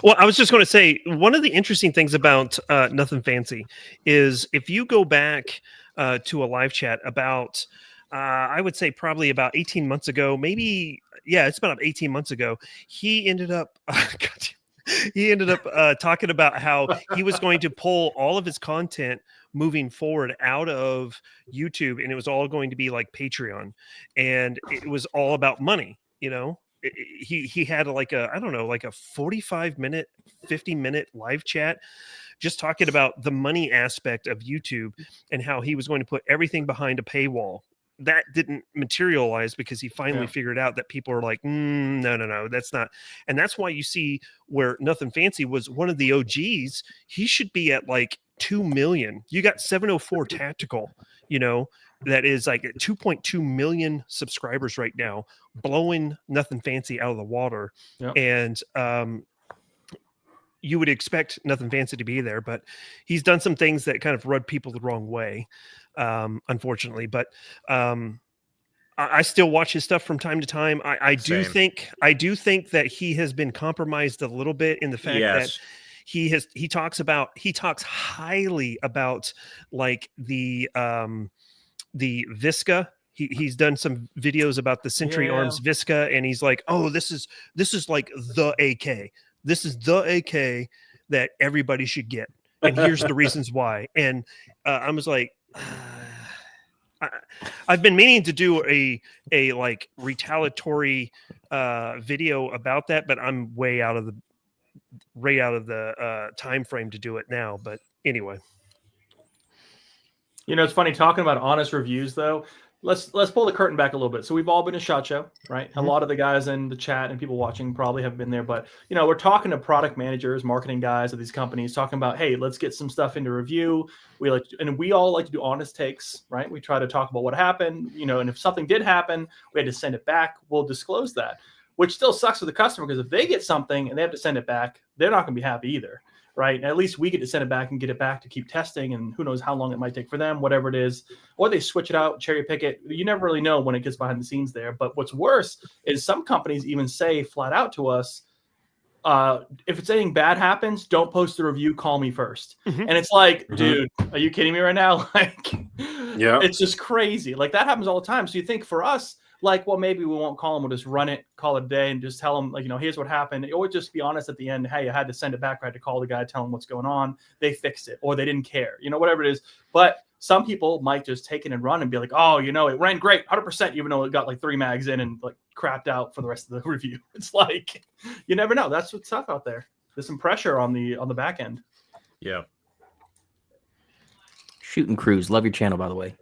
Well, I was just going to say, one of the interesting things about Nothing Fancy is if you go back to a live chat about, I would say probably about 18 months ago, maybe, yeah, it's about 18 months ago, he ended up, talking about how he was going to pull all of his content moving forward out of YouTube, and it was all going to be like Patreon, and it was all about money, he had like a 45-minute 50-minute live chat just talking about the money aspect of YouTube and how he was going to put everything behind a paywall. That didn't materialize because he finally figured out that people are like, no, that's not. And that's why you see where Nothing Fancy was one of the OGs. He should be at like 2 million. You got 704 Tactical, that is like 2.2 million subscribers right now, blowing Nothing Fancy out of the water. Yep. And you would expect Nothing Fancy to be there, but he's done some things that kind of rub people the wrong way, unfortunately. But I still watch his stuff from time to time. I do think that he has been compromised a little bit in the fact that he talks highly about like the Visca. He's done some videos about the Century Arms Visca, and he's like, oh, this is like the AK. This is the AK that everybody should get, and here's the reasons why. And I was like, I've been meaning to do a like retaliatory video about that, but I'm way out of the time frame to do it now. But anyway, it's funny talking about honest reviews though. Let's pull the curtain back a little bit. So we've all been to SHOT Show, right? Mm-hmm. A lot of the guys in the chat and people watching probably have been there, but we're talking to product managers, marketing guys of these companies, talking about, hey, let's get some stuff into review. We all like to do honest takes, right? We try to talk about what happened, and if something did happen, we had to send it back. We'll disclose that, which still sucks for the customer because if they get something and they have to send it back, they're not going to be happy either. Right. And at least we get to send it back and get it back to keep testing. And who knows how long it might take for them, whatever it is, or they switch it out, cherry pick it. You never really know when it gets behind the scenes there. But what's worse is some companies even say flat out to us, if it's anything bad happens, don't post the review, call me first. Mm-hmm. And it's like, dude, are you kidding me right now? Like, it's just crazy. Like that happens all the time. So you think for us, like, well, maybe we won't call them. We'll just run it, call it a day, and just tell them, like, here's what happened. Or just be honest at the end. Hey, I had to send it back. I had to call the guy, tell him what's going on. They fixed it, or they didn't care. Whatever it is. But some people might just take it and run and be like, oh, it ran great, 100%, even though it got like 3 mags in and like crapped out for the rest of the review. It's like, you never know. That's what's tough out there. There's some pressure on the back end. Yeah. Shooting Crews. Love your channel, by the way.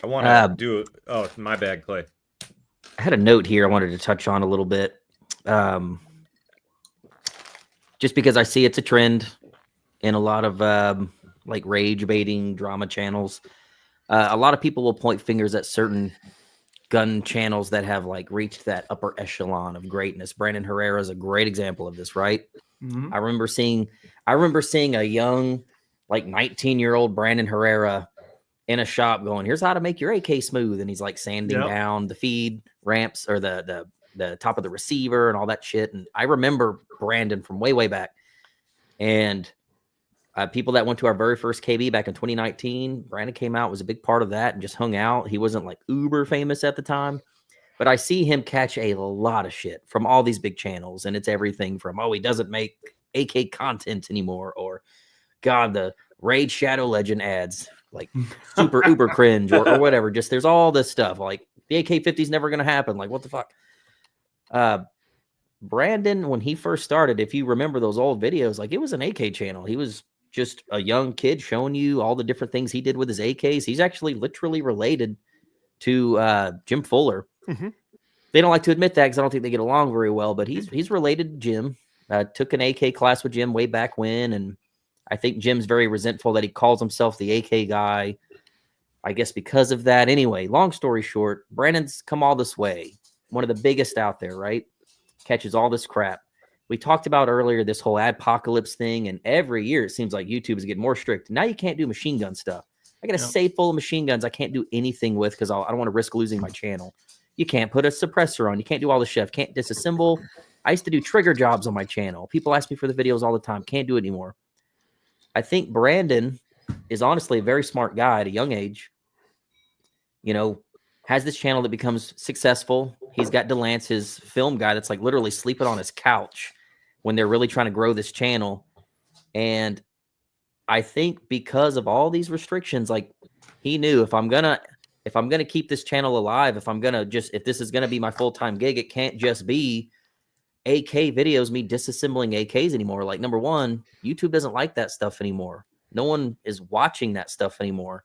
I want to do it. Oh, my bad, Clay. I had a note here I wanted to touch on a little bit. Just because I see it's a trend in a lot of like rage baiting drama channels. A lot of people will point fingers at certain gun channels that have like reached that upper echelon of greatness. Brandon Herrera is a great example of this, right? Mm-hmm. I remember seeing a young, like 19-year-old Brandon Herrera in a shop going, "Here's how to make your AK smooth," and he's like sanding down the feed ramps or the top of the receiver and all that shit. And I remember Brandon from way back, and people that went to our very first KB back in 2019, Brandon came out, was a big part of that, and just hung out. He wasn't like uber famous at the time, but I see him catch a lot of shit from all these big channels, and it's everything from, oh, he doesn't make AK content anymore, or God, the Raid Shadow Legend ads, like super uber cringe, or whatever. Just there's all this stuff like the AK-50 is never going to happen. Like, what the fuck? Brandon, when he first started, if you remember those old videos, like it was an AK channel. He was just a young kid showing you all the different things he did with his AKs. He's actually literally related to Jim Fuller. Mm-hmm. They don't like to admit that because I don't think they get along very well, but he's related to Jim. Took an AK class with Jim way back when, and I think Jim's very resentful that he calls himself the AK guy, I guess because of that. Anyway, long story short, Brandon's come all this way. One of the biggest out there, right? Catches all this crap. We talked about earlier this whole adpocalypse thing, and every year it seems like YouTube is getting more strict. Now you can't do machine gun stuff. I got a safe full of machine guns I can't do anything with because I don't want to risk losing my channel. You can't put a suppressor on. You can't do all the shit. Can't disassemble. I used to do trigger jobs on my channel. People ask me for the videos all the time. Can't do it anymore. I think Brandon is honestly a very smart guy at a young age. You know, has this channel that becomes successful. He's got DeLance, his film guy, that's like literally sleeping on his couch when they're really trying to grow this channel. And I think because of all these restrictions, like he knew if I'm gonna keep this channel alive, if this is gonna be my full-time gig, it can't just be AK videos, me disassembling AKs anymore. Like, number one, YouTube doesn't like that stuff anymore. No one is watching that stuff anymore.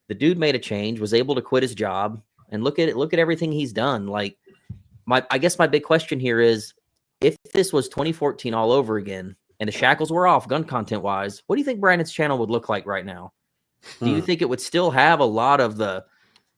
The dude made a change, was able to quit his job, and look at everything he's done. Like, I guess my big question here is, if this was 2014 all over again and the shackles were off gun content wise, what do you think Brandon's channel would look like right now? Do you think it would still have a lot of the,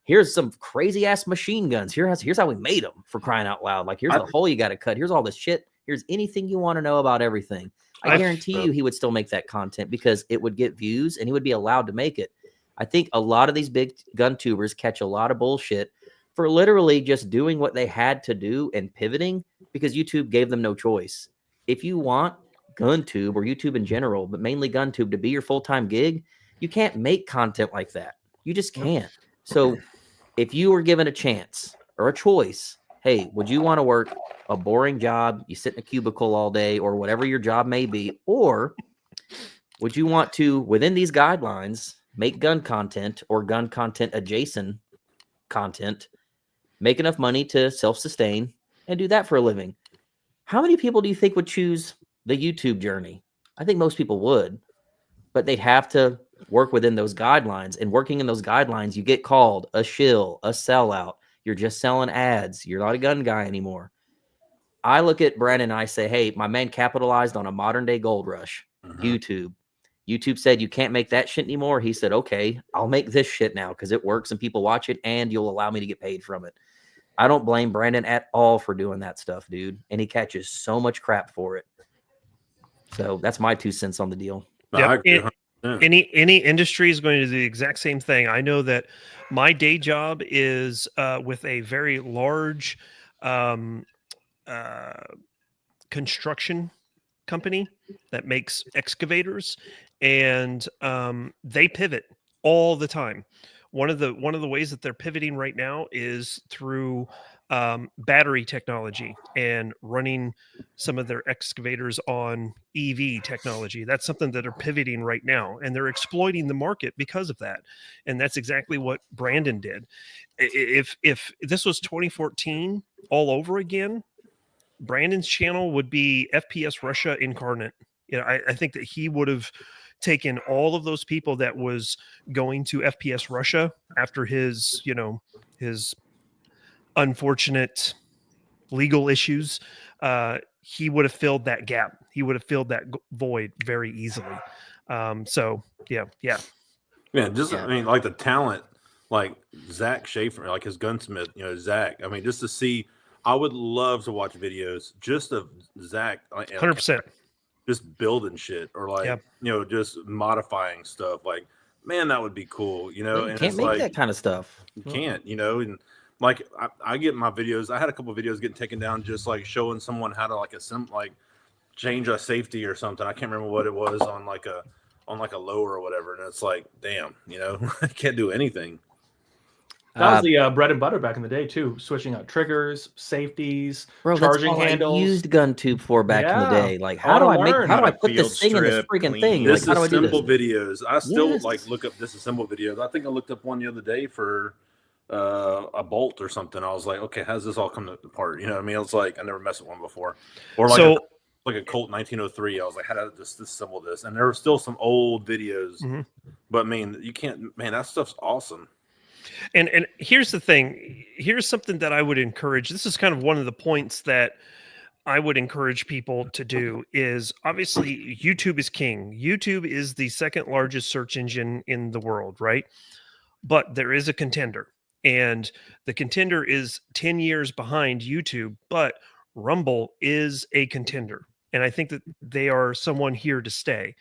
here's some crazy ass machine guns, here's how we made them, for crying out loud, like here's a hole you got to cut, here's all this shit, here's anything you want to know about everything? I guarantee you he would still make that content because it would get views and he would be allowed to make it. I think a lot of these big gun tubers catch a lot of bullshit for literally just doing what they had to do and pivoting because YouTube gave them no choice. If you want Guntube or YouTube in general, but mainly Guntube, to be your full-time gig, you can't make content like that. You just can't. So if you were given a chance or a choice, hey, would you want to work a boring job, you sit in a cubicle all day or whatever your job may be, or would you want to, within these guidelines, make gun content or gun content adjacent content, make enough money to self-sustain, and do that for a living? How many people do you think would choose the YouTube journey? I think most people would, but they'd have to work within those guidelines. And working in those guidelines, you get called a shill, a sellout. You're just selling ads. You're not a gun guy anymore. I look at Brandon and I say, hey, my man capitalized on a modern day gold rush. YouTube. YouTube said you can't make that shit anymore. He said, okay, I'll make this shit now because it works and people watch it and you'll allow me to get paid from it. I don't blame Brandon at all for doing that stuff, dude. And he catches so much crap for it. So that's my 2 cents on the deal. Yep. Any industry is going to do the exact same thing. I know that my day job is with a very large construction company that makes excavators, and they pivot all the time. One of the ways that they're pivoting right now is through battery technology and running some of their excavators on EV technology. That's something that they're pivoting right now, and they're exploiting the market because of that. And that's exactly what Brandon did. If this was 2014 all over again, Brandon's channel would be FPS Russia incarnate. You know, I think that he would have taken all of those people that was going to FPS Russia after his unfortunate legal issues, he would have filled that gap. He would have filled that void very easily. So yeah. I mean, like the talent, like Zach Schaefer, like his gunsmith, Zach. I mean, just to see, I would love to watch videos just of Zach, 100%, just building shit or like just modifying stuff. Like, man, that would be cool. You and can't make that kind of stuff. You can't, and like I get my videos. I had a couple of videos getting taken down just like showing someone how to change a safety or something. I can't remember what it was on like a lower or whatever. And it's like, damn, I can't do anything. That was the bread and butter back in the day too. Switching out triggers, safeties, charging handles. I used Guntube for back in the day. Like, how do I put this thing in this freaking thing? Like, how do I do this? Disassemble videos. I still look up disassemble videos. I think I looked up one the other day for a bolt or something. I was like, okay, how does this all come apart? You know what I mean? It's like I never messed with one before. Or like a Colt 1903. I was like, how do I disassemble this? And there were still some old videos. Mm-hmm. But I mean, you can't, man, that stuff's awesome. And here's the thing. Here's something that I would encourage. This is kind of one of the points that I would encourage people to do is obviously YouTube is king. YouTube is the second largest search engine in the world, right? But there is a contender, and the contender is 10 years behind YouTube, but Rumble is a contender. And I think that they are someone here to stay.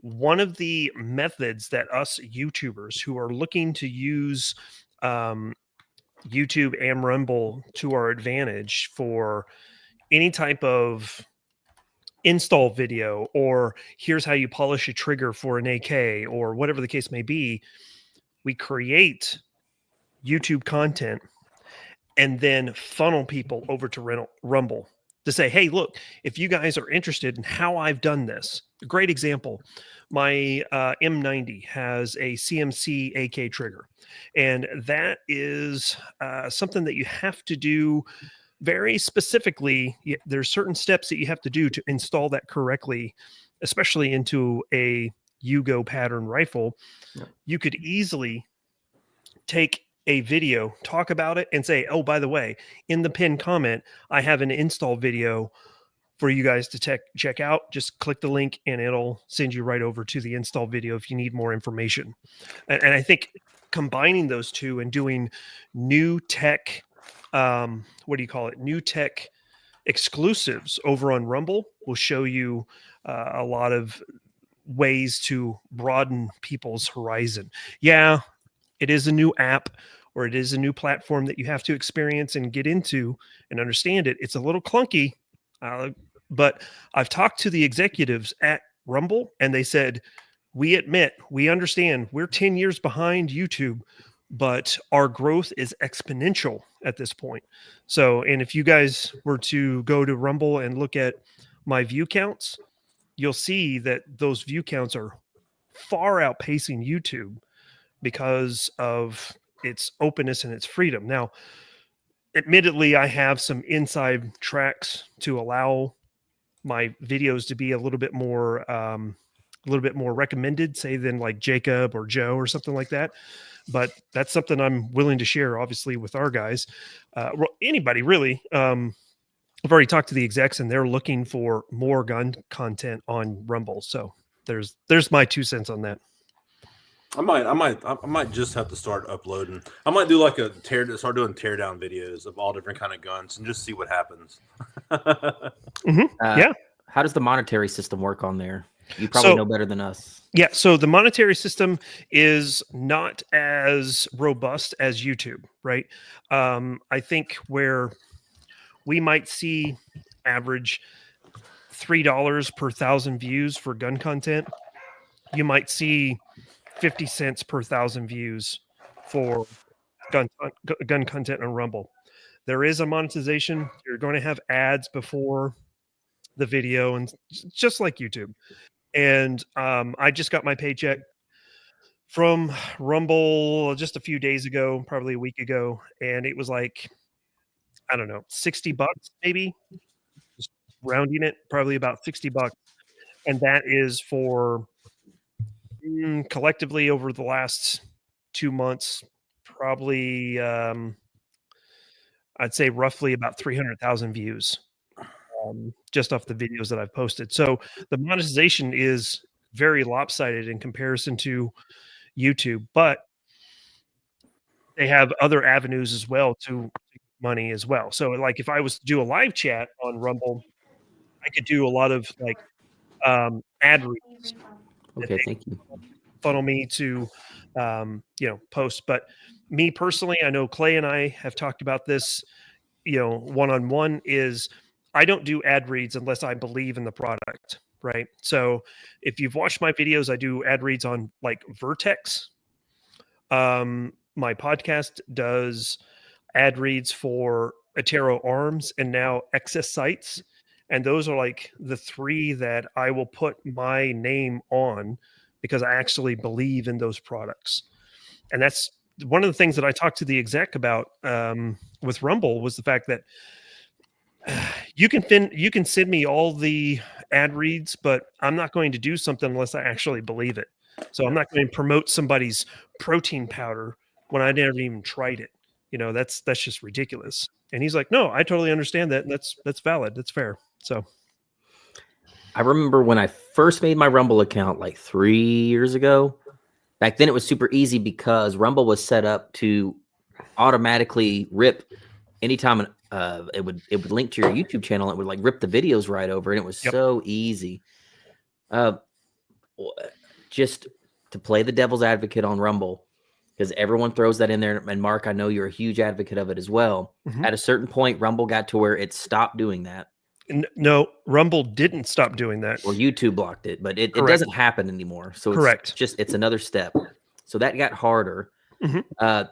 One of the methods that us YouTubers who are looking to use YouTube and Rumble to our advantage for any type of install video, or here's how you polish a trigger for an AK, or whatever the case may be, we create YouTube content and then funnel people over to Rumble to say, hey, look, if you guys are interested in how I've done this, a great example, my M90 has a CMC AK trigger, and that is something that you have to do very specifically. There's certain steps that you have to do to install that correctly, especially into a Yugo pattern rifle. Yeah. You could easily take a video, talk about it, and say, oh, by the way, in the pinned comment, I have an install video for you guys to check out. Just click the link and it'll send you right over to the install video if you need more information. And I think combining those two and doing new tech, new tech exclusives over on Rumble will show you a lot of ways to broaden people's horizon. Yeah, it is a new app, or it is a new platform that you have to experience and get into and understand it. It's a little clunky, but I've talked to the executives at Rumble, and they said, we understand we're 10 years behind YouTube, but our growth is exponential at this point. So, and if you guys were to go to Rumble and look at my view counts, you'll see that those view counts are far outpacing YouTube because of its openness and its freedom. Now, admittedly, I have some inside tracks to allow my videos to be a little bit more recommended, say, than like Jacob or Joe or something like that. But that's something I'm willing to share, obviously, with our guys. Anybody really. I've already talked to the execs, and they're looking for more gun content on Rumble. So there's my 2 cents on that. I might just have to start uploading. I might do like start doing teardown videos of all different kind of guns and just see what happens. Mm-hmm. Yeah. How does the monetary system work on there? You probably know better than us. Yeah. So the monetary system is not as robust as YouTube, right? I think where we might see average $3 per 1,000 views for gun content, you might see 50 cents per 1,000 views for gun content on Rumble. There is a monetization. You're going to have ads before the video, and just like YouTube. And I just got my paycheck from Rumble just a few days ago, probably a week ago, and it was like, I don't know, $60 maybe, just rounding it, probably about $60. And that is for collectively over the last 2 months, probably I'd say roughly about 300,000 views just off the videos that I've posted. So the monetization is very lopsided in comparison to YouTube, but they have other avenues as well to money as well. So like if I was to do a live chat on Rumble, I could do a lot of like ad reads. Okay, thank you. Funnel me to post. But me personally, I know Clay and I have talked about this, one-on-one, is I don't do ad reads unless I believe in the product, right? So if you've watched my videos, I do ad reads on like Vertex. My podcast does ad reads for Atero Arms and now Excess Sites. And those are like the three that I will put my name on because I actually believe in those products. And that's one of the things that I talked to the exec about with Rumble, was the fact that you can send me all the ad reads, but I'm not going to do something unless I actually believe it. So I'm not going to promote somebody's protein powder when I never even tried it. That's just ridiculous. And he's like, no, I totally understand that. And that's valid. That's fair. So I remember when I first made my Rumble account like 3 years ago. Back then it was super easy because Rumble was set up to automatically rip anytime it would link to your YouTube channel. It would like rip the videos right over, and it was so easy. Just to play the devil's advocate on Rumble, because everyone throws that in there. And Mark, I know you're a huge advocate of it as well. Mm-hmm. At a certain point, Rumble got to where it stopped doing that. No, Rumble didn't stop doing that. Or YouTube blocked it, but it doesn't happen anymore. So it's another step. So that got harder. Mm-hmm.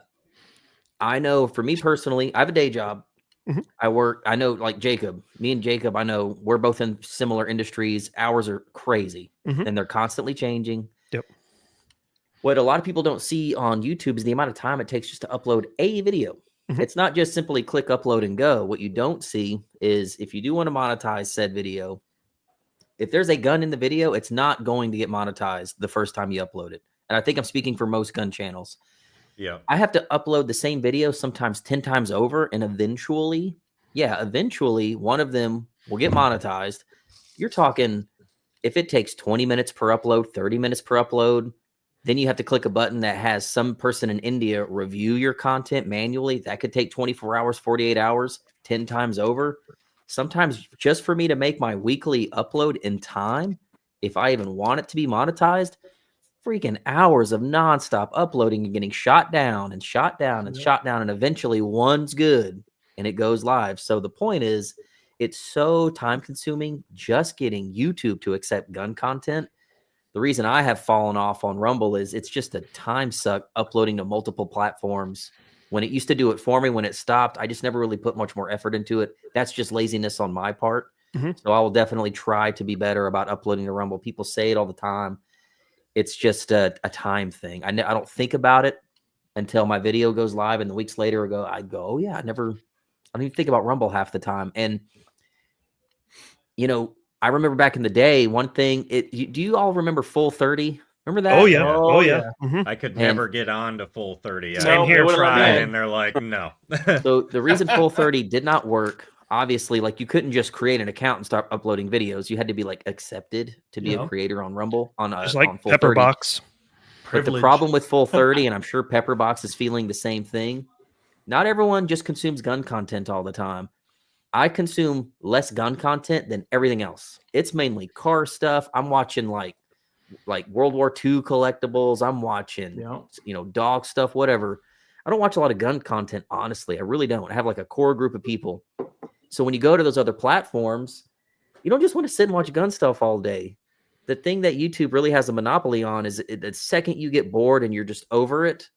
I know for me personally, I have a day job. Mm-hmm. I know like Jacob, me and Jacob, I know we're both in similar industries. Hours are crazy and they're constantly changing. Yep. What a lot of people don't see on YouTube is the amount of time it takes just to upload a video. Mm-hmm. It's not just simply click upload and go. What you don't see is if you do want to monetize said video, if there's a gun in the video, it's not going to get monetized the first time you upload it. And I think I'm speaking for most gun channels. Yeah. I have to upload the same video sometimes 10 times over, and eventually one of them will get monetized. You're talking, if it takes 20 minutes per upload, 30 minutes per upload, then you have to click a button that has some person in India review your content manually. That could take 24 hours, 48 hours, 10 times over. Sometimes just for me to make my weekly upload in time, if I even want it to be monetized, freaking hours of nonstop uploading and getting shot down and shot down and shot down. And eventually one's good and it goes live. So the point is, it's so time consuming just getting YouTube to accept gun content. The reason I have fallen off on Rumble is it's just a time suck uploading to multiple platforms. When it used to do it for me, when it stopped, I just never really put much more effort into it. That's just laziness on my part. Mm-hmm. So I will definitely try to be better about uploading to Rumble. People say it all the time. It's just a time thing. I don't think about it until my video goes live, and the weeks later I go, oh yeah, I don't even think about Rumble half the time. And I remember back in the day, one thing. Do you all remember Full 30? Remember that? Oh yeah. Oh yeah. Mm-hmm. I could never get on to Full 30. Same here. Tried, and they're like, no. So the reason Full 30 did not work, obviously, like you couldn't just create an account and start uploading videos. You had to be like accepted to be a creator on Rumble just like on Full Pepperbox. 30. But the problem with Full 30, and I'm sure Pepperbox is feeling the same thing, not everyone just consumes gun content all the time. I consume less gun content than everything else. It's mainly car stuff. I'm watching like World War II collectibles. I'm watching, dog stuff, whatever. I don't watch a lot of gun content, honestly. I really don't. I have like a core group of people. So when you go to those other platforms, you don't just want to sit and watch gun stuff all day. The thing that YouTube really has a monopoly on is the second you get bored and you're just over it,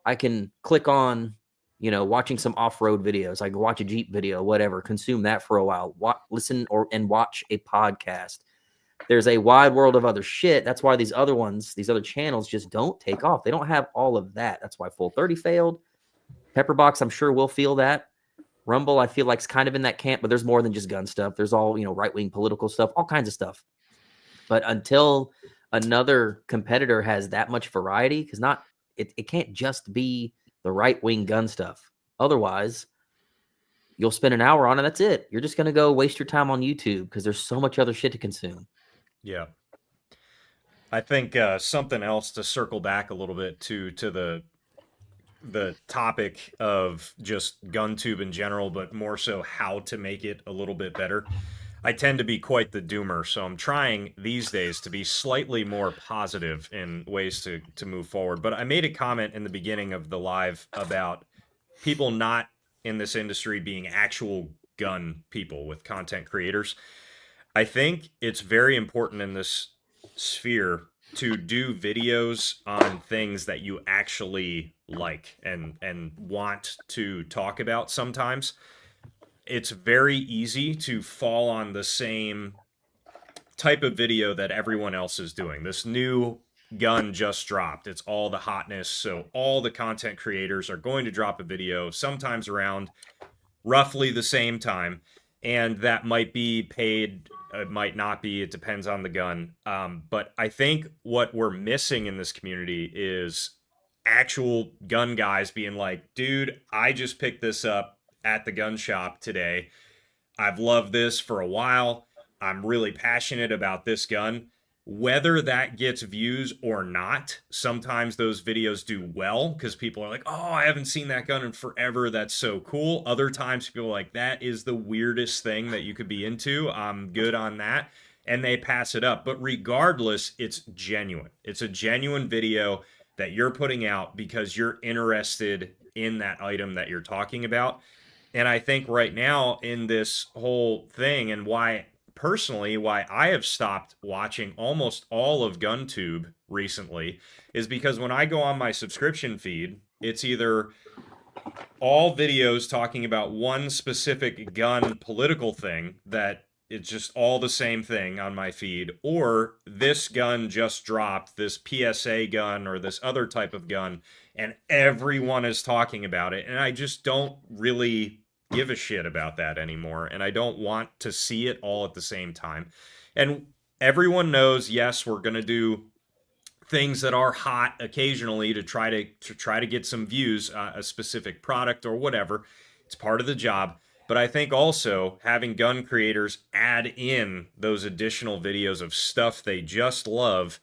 I can click on, watching some off-road videos. I can watch a Jeep video, whatever, consume that for a while, listen and watch a podcast. There's a wide world of other shit. That's why these other channels just don't take off. They don't have all of that. That's why Full 30 failed. Pepperbox, I'm sure will feel that. Rumble, I feel like is kind of in that camp, but there's more than just gun stuff. There's all, right-wing political stuff, all kinds of stuff. But until another competitor has that much variety, because it can't just be the right-wing gun stuff. Otherwise, you'll spend an hour on it. That's it. You're just going to go waste your time on YouTube because there's so much other shit to consume. Yeah. I think something else to circle back a little bit to the topic of just Guntube in general, but more so how to make it a little bit better. I tend to be quite the doomer, so I'm trying these days to be slightly more positive in ways to move forward. But I made a comment in the beginning of the live about people not in this industry being actual gun people with content creators. I think it's very important in this sphere to do videos on things that you actually like and want to talk about sometimes. It's very easy to fall on the same type of video that everyone else is doing. This new gun just dropped. It's all the hotness. So all the content creators are going to drop a video sometimes around roughly the same time. And that might be paid, it might not be, it depends on the gun. But I think what we're missing in this community is actual gun guys being like, dude, I just picked this up at the gun shop today. I've loved this for a while. I'm really passionate about this gun. Whether that gets views or not, sometimes those videos do well because people are like, oh, I haven't seen that gun in forever. That's so cool. Other times people are like, that is the weirdest thing that you could be into. I'm good on that. And they pass it up. But regardless, it's genuine. It's a genuine video that you're putting out because you're interested in that item that you're talking about. And I think right now in this whole thing, and why personally, why I have stopped watching almost all of Guntube recently, is because when I go on my subscription feed, it's either all videos talking about one specific gun political thing that it's just all the same thing on my feed, or this gun just dropped, this PSA gun or this other type of gun, and everyone is talking about it. And I just don't really give a shit about that anymore, and I don't want to see it all at the same time. And everyone knows, yes, we're going to do things that are hot occasionally to try to get some views, a specific product or whatever. It's part of the job. But I think also having gun creators add in those additional videos of stuff they just love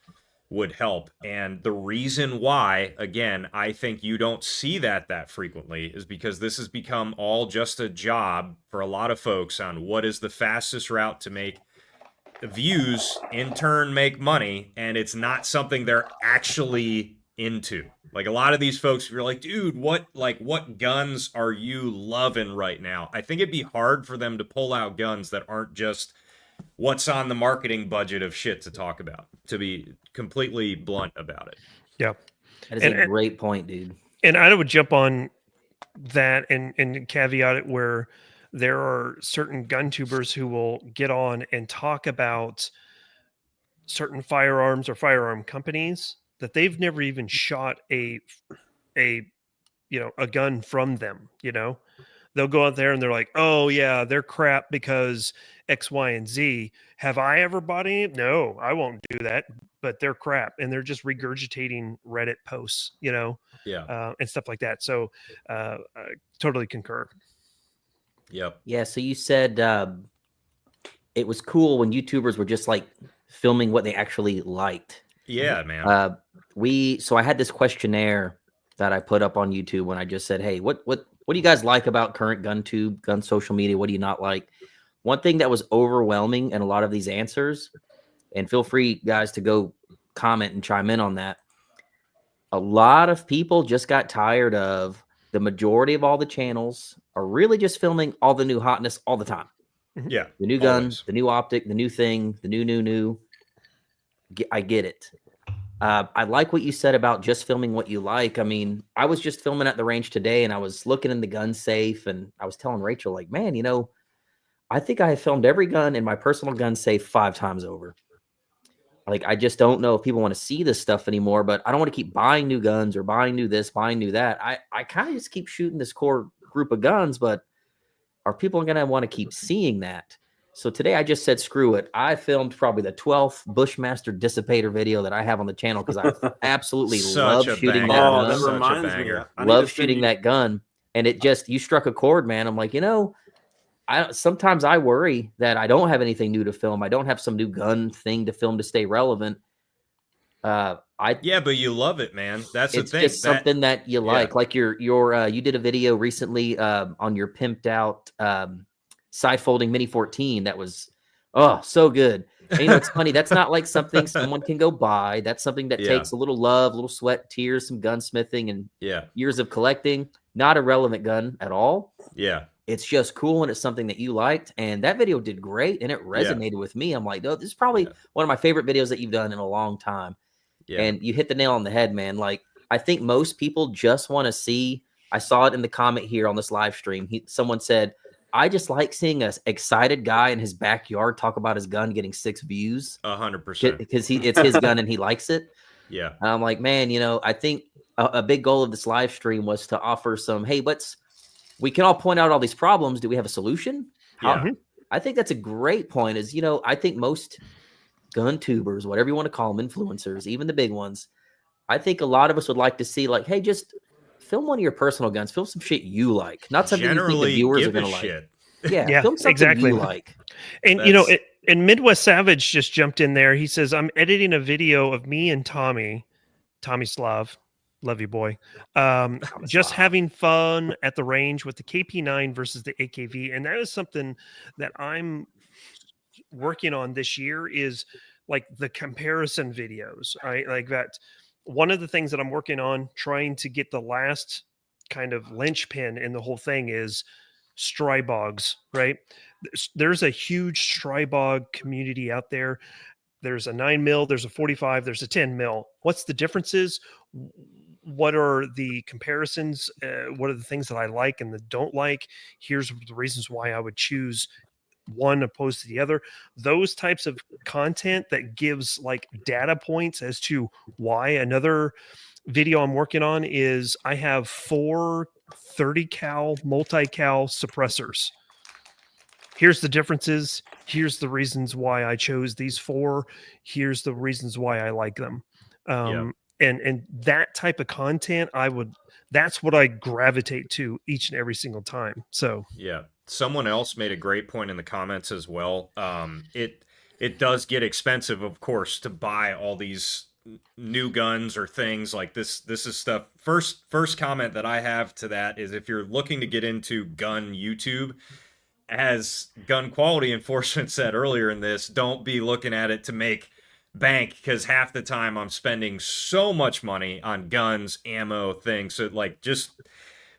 would help. And the reason why, again, I think you don't see that frequently is because this has become all just a job for a lot of folks on what is the fastest route to make views, in turn make money, and it's not something they're actually into. Like a lot of these folks, you're like, dude, what guns are you loving right now? I think it'd be hard for them to pull out guns that aren't just what's on the marketing budget of shit to talk about, to be completely blunt about it. Yeah. That is a great point, dude. And I would jump on that and caveat it where there are certain gun tubers who will get on and talk about certain firearms or firearm companies that they've never even shot a gun from them. They'll go out there and they're like, oh yeah, they're crap because X, Y, and Z. Have I ever bought any? No, I won't do that, but they're crap. And they're just regurgitating Reddit posts, and stuff like that. So I totally concur. Yep. Yeah. So you said it was cool when YouTubers were just like filming what they actually liked. Yeah, man. So I had this questionnaire that I put up on YouTube when I just said, hey, what do you guys like about current Guntube, gun social media? What do you not like? One thing that was overwhelming in a lot of these answers, and feel free, guys, to go comment and chime in on that. A lot of people just got tired of the majority of all the channels are really just filming all the new hotness all the time. Yeah. The new gun, the new optic, the new thing, the new. I get it. I like what you said about just filming what you like. I mean, I was just filming at the range today and I was looking in the gun safe and I was telling Rachel, like, man, I think I have filmed every gun in my personal gun safe 5 times over. Like, I just don't know if people want to see this stuff anymore, but I don't want to keep buying new guns or buying new this, buying new that. I kind of just keep shooting this core group of guns, but are people going to want to keep seeing that? So today I just said, screw it. I filmed probably the 12th Bushmaster Dissipator video that I have on the channel because I absolutely love shooting that gun. That reminds me. Love shooting that gun. And it just, you struck a chord, man. I'm like, sometimes I worry that I don't have anything new to film. I don't have some new gun thing to film to stay relevant. Yeah, but you love it, man. That's the thing. It's just something that you like. Like you did a video recently on your pimped out side folding Mini 14 that was so good. And, it's funny. That's not like something someone can go buy. That's something that takes a little love, a little sweat, tears, some gunsmithing, and years of collecting. Not a relevant gun at all. Yeah. It's just cool, and it's something that you liked. And that video did great, and it resonated with me. I'm like, this is probably one of my favorite videos that you've done in a long time. Yeah. And you hit the nail on the head, man. Like, I think most people just want to see. I saw it in the comment here on this live stream. Someone said, I just like seeing an excited guy in his backyard talk about his gun getting 6 views. 100%. Because it's his gun and he likes it. Yeah. And I'm like, man, I think a big goal of this live stream was to offer some, hey, we can all point out all these problems. Do we have a solution? I think that's a great point is, I think most gun tubers, whatever you want to call them, influencers, even the big ones, I think a lot of us would like to see, like, hey, just film one of your personal guns. Film some shit you like, not something you think the viewers are going to like. Yeah, film something you like. And and Midwest Savage just jumped in there. He says, I'm editing a video of me and Tommy Slav. Love you, boy. Just having fun at the range with the KP9 versus the AKV. And that is something that I'm working on this year, is like the comparison videos. Right? Like that. One of the things that I'm working on, trying to get the last kind of linchpin in the whole thing, is Strybogs, right? There's a huge Strybog community out there. There's a 9mm, there's a 45, there's a 10mm. What's the differences? What are the comparisons? What are the things that I like and that don't like? Here's the reasons why I would choose one opposed to the other. Those types of content that gives like data points as to why. Another video I'm working on is I have 4 30 cal multi-cal suppressors. Here's the differences. Here's the reasons why I chose these 4. Here's the reasons why I like them. And that type of content, that's what I gravitate to each and every single time. So someone else made a great point in the comments as well. It does get expensive, of course, to buy all these new guns or things like this. This is stuff. First comment that I have to that is, if you're looking to get into gun YouTube, as gun quality enforcement said earlier in this, don't be looking at it to make bank, because half the time I'm spending so much money on guns, ammo, things. So like, just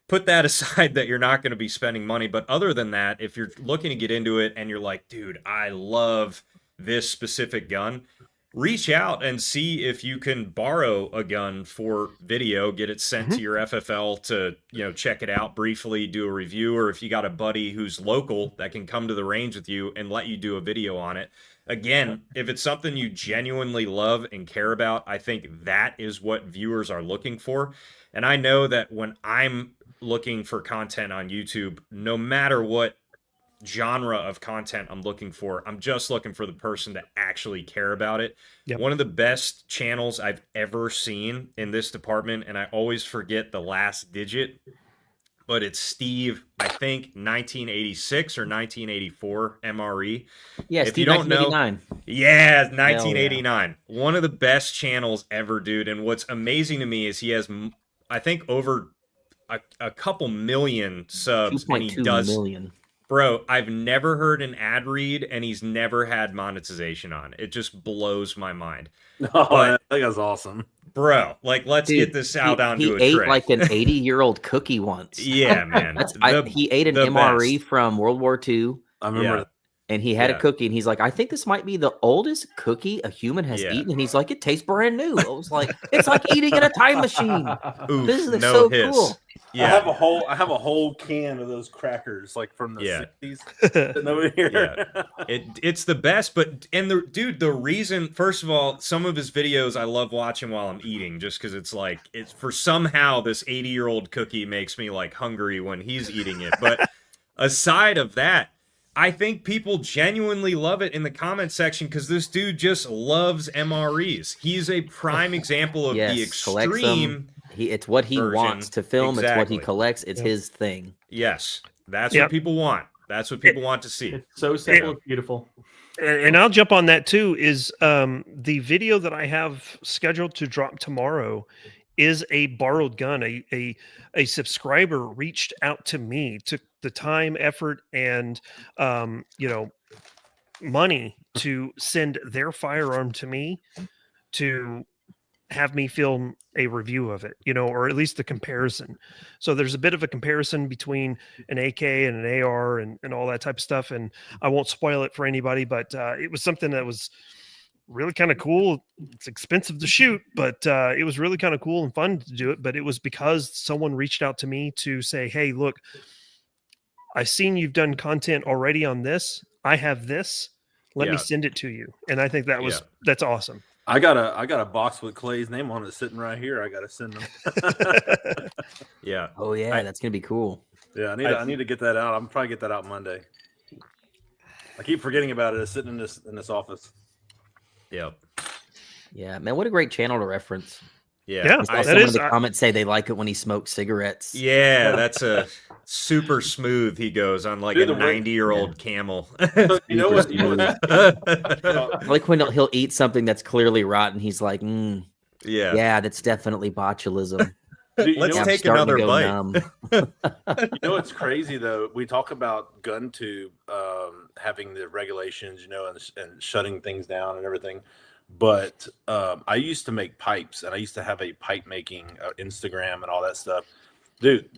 put that aside, that you're not going to be spending money. But other than that, if you're looking to get into it and you're like, dude, I love this specific gun, reach out and see if you can borrow a gun for video, get it sent to your FFL to, check it out briefly, do a review, or if you got a buddy who's local that can come to the range with you and let you do a video on it. Again, if it's something you genuinely love and care about, I think that is what viewers are looking for. And I know that when I'm looking for content on YouTube, no matter what genre of content I'm looking for, I'm just looking for the person to actually care about it. One of the best channels I've ever seen in this department, and I always forget the last digit, but it's Steve, I think 1986 or 1984 MRE. Yeah, if Steve, you don't know, 1989. One of the best channels ever, dude. And what's amazing to me is he has, I think, over a couple million subs. 2.2 million. Bro, I've never heard an ad read, and he's never had monetization on. It just blows my mind. I think that's awesome. Bro, like, let's get this out onto a He ate tray. like an 80-year-old cookie once. Yeah, man. He ate an MRE from World War II. I remember. And he had a cookie, and he's like, I think this might be the oldest cookie a human has eaten. And he's like, it tastes brand new. I was like, it's like eating in a time machine. Oof, this is no so hiss. cool. Yeah. I have a whole can of those crackers, like from the 60s. Sitting over here. It's the best. But the reason, first of all, some of his videos I love watching while I'm eating, just because it's like, it's for somehow this 80-year-old cookie makes me like hungry when he's eating it. But aside of that, I think people genuinely love it in the comment section, because this dude just loves MREs. He's a prime example of the extreme. It's what he wants to film. Exactly. It's what he collects. It's his thing. Yes, that's what people want. That's what people want to see. It's so simple and beautiful. And I'll jump on that too. Is the video that I have scheduled to drop tomorrow is a borrowed gun. A subscriber reached out to me, took the time, effort, and money to send their firearm to me to have me film a review of it, or at least the comparison. So there's a bit of a comparison between an AK and an AR and all that type of stuff. And I won't spoil it for anybody, but it was something that was really kind of cool. It's expensive to shoot, but it was really kind of cool and fun to do it. But it was because someone reached out to me to say, hey, look, I've seen you've done content already on this. I have this. Let me send it to you. And I think that's awesome. I got a box with Clay's name on it sitting right here. I got to send them. Yeah. Oh yeah, that's gonna be cool. Yeah, I need to get that out. I'm probably get that out Monday. I keep forgetting about it. It's sitting in this office. Yep. Yeah, man, what a great channel to reference. Yeah, Some of the comments say they like it when he smokes cigarettes. Yeah, that's a super smooth. He goes on like a 90-year-old camel. You know what? I like when he'll eat something that's clearly rotten. He's like, yeah, that's definitely botulism. Let's take another bite. You know what's crazy though? We talk about Guntube having the regulations, and shutting things down and everything. But I used to make pipes, and I used to have a pipe making Instagram and all that stuff. Dude,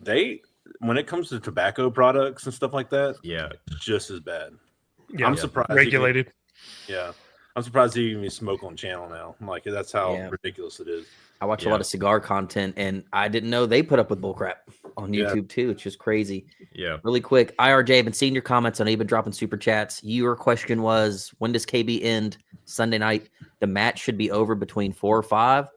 when it comes to tobacco products and stuff like that, just as bad. Yeah, I'm surprised. Regulated. I'm surprised you even smoke on channel now. I'm like, that's how ridiculous it is. I watch a lot of cigar content, and I didn't know they put up with bullcrap on YouTube too. It's just crazy. Yeah. Really quick, IRJ, I've been seeing your comments. I know you've been dropping super chats. Your question was, when does KB end Sunday night? The match should be over between 4 or 5.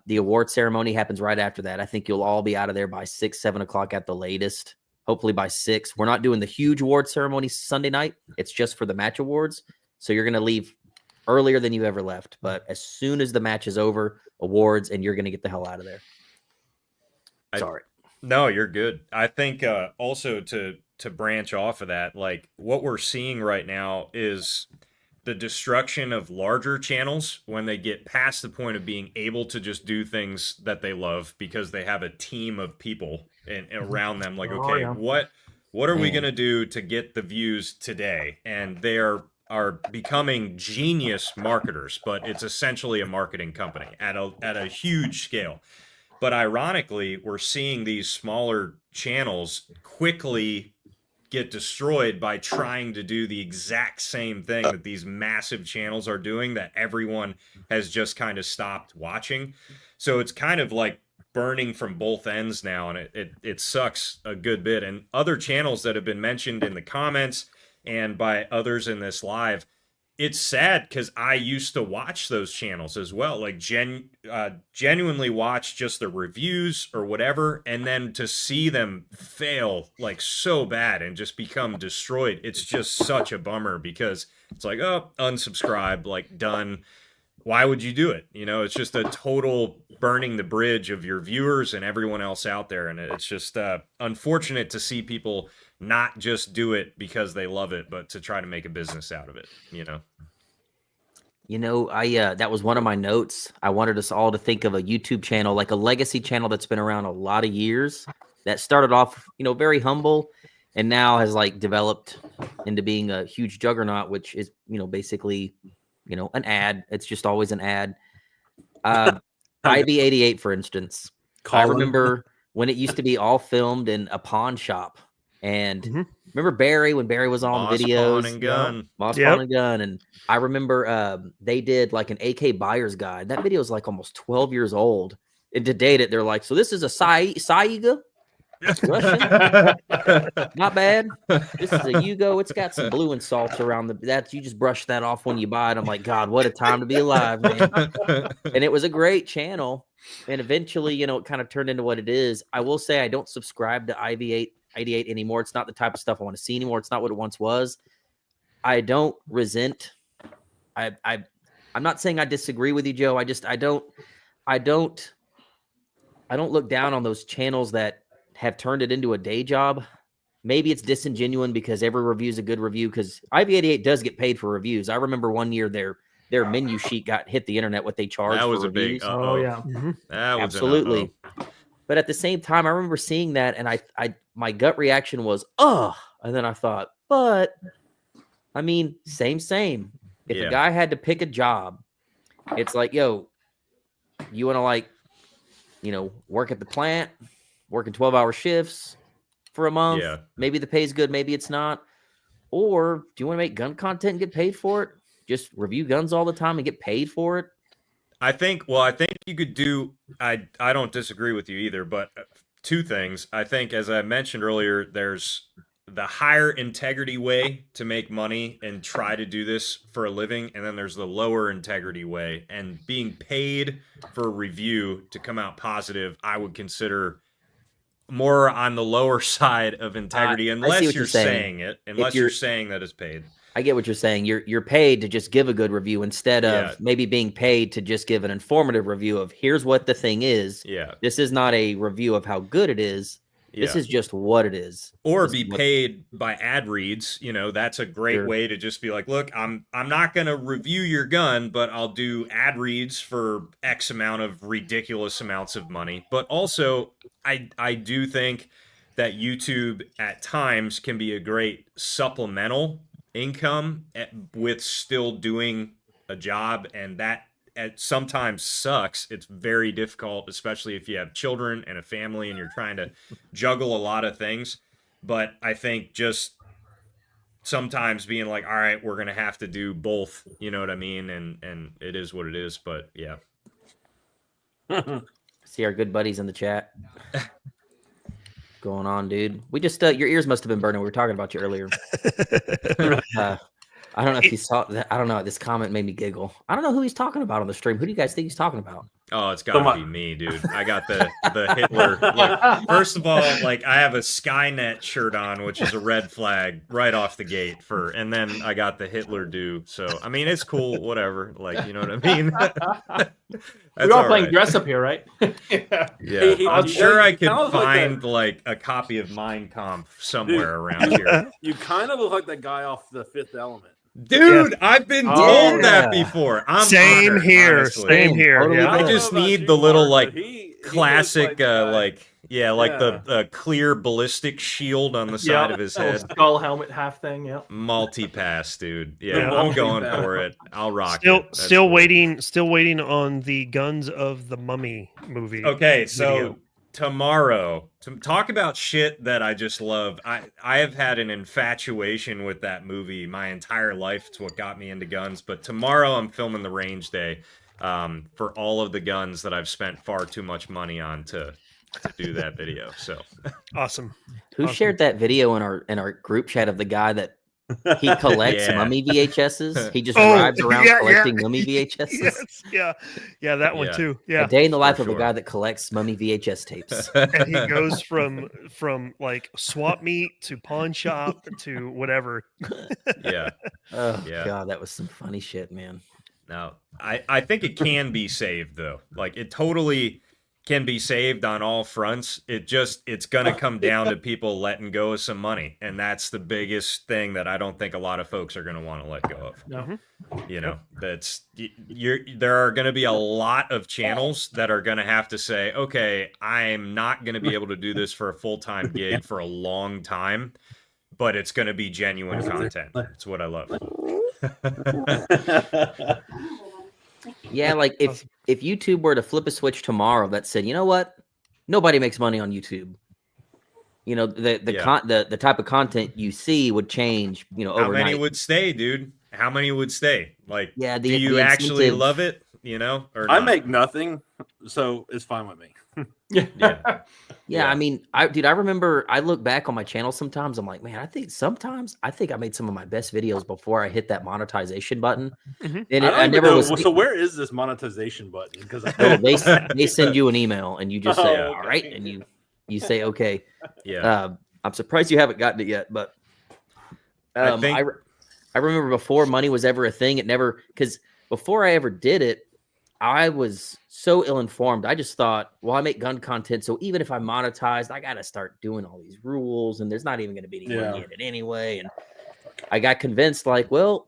The award ceremony happens right after that. I think you'll all be out of there by 6, 7 o'clock at the latest. Hopefully by 6. We're not doing the huge award ceremony Sunday night. It's just for the match awards. So you're going to leave earlier than you ever left. But as soon as the match is over, awards, and you're going to get the hell out of there. Sorry. No, you're good. I think also to branch off of that, like what we're seeing right now is the destruction of larger channels when they get past the point of being able to just do things that they love because they have a team of people around them. Like, okay, what are we going to do to get the views today? And they are becoming genius marketers, but it's essentially a marketing company at a huge scale. But ironically, we're seeing these smaller channels quickly get destroyed by trying to do the exact same thing that these massive channels are doing that everyone has just kind of stopped watching. So it's kind of like burning from both ends now, and it sucks a good bit. And other channels that have been mentioned in the comments and by others in this live, it's sad because I used to watch those channels as well, like genuinely watch just the reviews or whatever, and then to see them fail like so bad and just become destroyed, it's just such a bummer because it's like, oh, unsubscribe, like done. Why would you do it? It's just a total burning the bridge of your viewers and everyone else out there, and it's just unfortunate to see people not just do it because they love it, but to try to make a business out of it, I that was one of my notes. I wanted us all to think of a YouTube channel, like a legacy channel that's been around a lot of years, that started off, very humble and now has like developed into being a huge juggernaut, which is, basically, an ad. It's just always an ad. IV88, for instance. I remember when it used to be all filmed in a pawn shop. And remember Barry, when Barry was on videos? Moss Pawn and Gun. And I remember they did like an AK buyer's guide. That video is like almost 12 years old. And to date it, they're like, so this is a Saiga? Russian? Not bad. This is a Yugo. It's got some blue and salts around you just brush that off when you buy it. I'm like, God, what a time to be alive, man. And it was a great channel. And eventually, it kind of turned into what it is. I will say I don't subscribe to IV88 anymore. It's not the type of stuff I want to see anymore. It's not what it once was. I don't resent. I'm not saying I disagree with you, Joe. I don't look down on those channels that have turned it into a day job. maybe it's disingenuous because every review is a good review, because IV88 does get paid for reviews. I remember one year their menu sheet got hit the internet what they charged That was for a big reviews. Oh yeah. That was Absolutely. But at the same time, I remember seeing that, and I my gut reaction was, oh, and then I thought, but I mean, same. If a guy had to pick a job, it's like, yo, you want to, like, you know, work at the plant, working 12-hour shifts for a month. Yeah. Maybe the pay's good, maybe it's not. Or do you want to make gun content and get paid for it? Just review guns all the time and get paid for it? I think you could do, I don't disagree with you either, but two things. I think, as I mentioned earlier, there's the higher integrity way to make money and try to do this for a living, and then there's the lower integrity way. And being paid for a review to come out positive, I would consider more on the lower side of integrity, unless you're saying it, unless you're saying that it's paid. I get what you're saying. You're paid to just give a good review instead of maybe being paid to just give an informative review of here's what the thing is. Yeah. This is not a review of how good it is. This is just what it is. Or be paid by ad reads. You know, that's a great way to just be like, look, I'm not going to review your gun, but I'll do ad reads for X amount of ridiculous amounts of money. But also, I do think that YouTube at times can be a great supplemental income with still doing a job, and that sometimes sucks. It's very difficult, especially if you have children and a family and you're trying to juggle a lot of things. But I think just sometimes being like, all right, we're gonna have to do both, you know what I mean, and it is what it is. But yeah. See our good buddies in the chat. Going on, dude? We just your ears must have been burning. We were talking about you earlier. I don't know if you saw that. I don't know. This comment made me giggle. I don't know who he's talking about on the stream. Who do you guys think he's talking about? Oh, it's got to be me, dude. I got the Hitler. Like, first of all, like, I have a Skynet shirt on, which is a red flag right off the gate. And then I got the Hitler do. So I mean, it's cool, whatever. Like, you know what I mean? We're all playing dress up here, right? Yeah. I'm sure I could find like a copy of Mein Kampf somewhere around here. You kind of look like that guy off The Fifth Element. Dude, I've been told that before. Same here. Same here. Totally I just need the little like classic like the clear ballistic shield on the side of his head. Skull helmet half thing, yeah. Multi-pass, dude. Yeah, I'm going for it. I'll rock it. Still waiting on the Guns of the Mummy movie. Okay, so tomorrow, to talk about shit that I just love. I have had an infatuation with that movie my entire life. It's what got me into guns. But tomorrow I'm filming the range day for all of the guns that I've spent far too much money on to do that video. So awesome. Who shared that video in our group chat of the guy that he collects mummy VHSs? He just drives around collecting mummy VHSs. Yeah, that one too. Yeah, a day in the life of a guy that collects mummy VHS tapes. And he goes from like swap meet to pawn shop to whatever. God, that was some funny shit, man. Now, I think it can be saved though. Like, it totally can be saved on all fronts. It's gonna come down to people letting go of some money, and that's the biggest thing that I don't think a lot of folks are gonna want to let go of. No. You know, there are gonna be a lot of channels that are gonna have to say, okay, I'm not gonna be able to do this for a full-time gig for a long time, but it's gonna be genuine content. That's what I love. Yeah, like if YouTube were to flip a switch tomorrow that said, you know what, nobody makes money on YouTube. You know, the type of content you see would change. You know, overnight. How many would stay, dude? How many would stay? Like, do you actually love it? You know, or I not? make nothing, so it's fine with me. Yeah. I mean, I remember I look back on my channel sometimes. I'm like, man, I think I made some of my best videos before I hit that monetization button. Mm-hmm. And I never was. So where is this monetization button? Because they send you an email and you just say, all right, and you say, okay. Yeah. I'm surprised you haven't gotten it yet, but I remember before money was ever a thing. It never, because before I ever did it, I was so ill-informed. I just thought, well, I make gun content, so even if I monetized, I got to start doing all these rules, and there's not even going to be any money in it anyway. And I got convinced, like, well,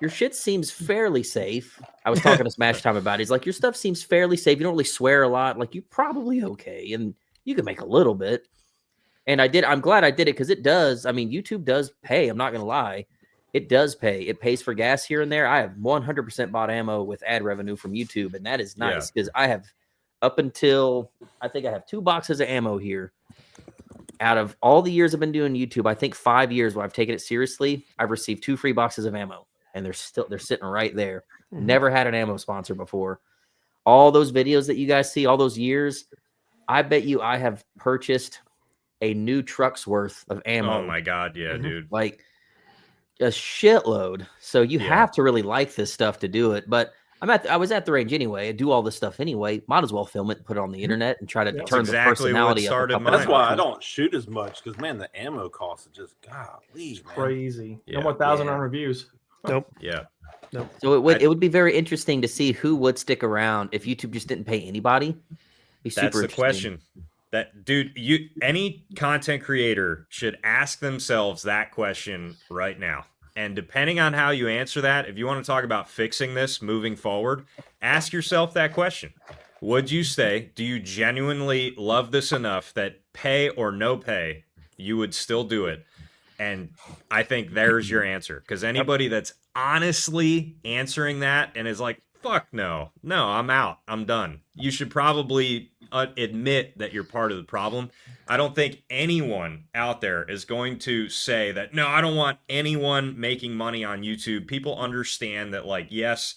your shit seems fairly safe. I was talking to Smash Time about it. He's like, your stuff seems fairly safe. You don't really swear a lot. Like, you're probably okay, and you can make a little bit. And I did. I'm glad I did it because it does. I mean, YouTube does pay. I'm not going to lie. It does pay. It pays for gas here and there. I have 100% bought ammo with ad revenue from YouTube, and that is nice because I have up until I think I have 2 boxes of ammo here. Out of all the years I've been doing YouTube, I think 5 years where I've taken it seriously, I've received 2 free boxes of ammo, and they're sitting right there. Never had an ammo sponsor before. All those videos that you guys see, all those years, I bet you I have purchased a new truck's worth of ammo. Oh my God, yeah, dude. Like a shitload. So you have to really like this stuff to do it. But I was at the range anyway. I do all this stuff anyway. Might as well film it and put it on the internet and try to turn the personality up. That's why I don't shoot as much because man, the ammo costs are just golly, man. Crazy. No more 1,000 on reviews. Nope. Yeah. Nope. So it would be very interesting to see who would stick around if YouTube just didn't pay anybody. That's the question. That dude, any content creator should ask themselves that question right now. And depending on how you answer that, if you want to talk about fixing this moving forward, ask yourself that question. Would you say, do you genuinely love this enough that pay or no pay, you would still do it? And I think there's your answer. Because anybody that's honestly answering that and is like, fuck no, I'm out, I'm done, you should probably admit that you're part of the problem. I don't think anyone out there is going to say that, no, I don't want anyone making money on YouTube. People understand that, like, yes,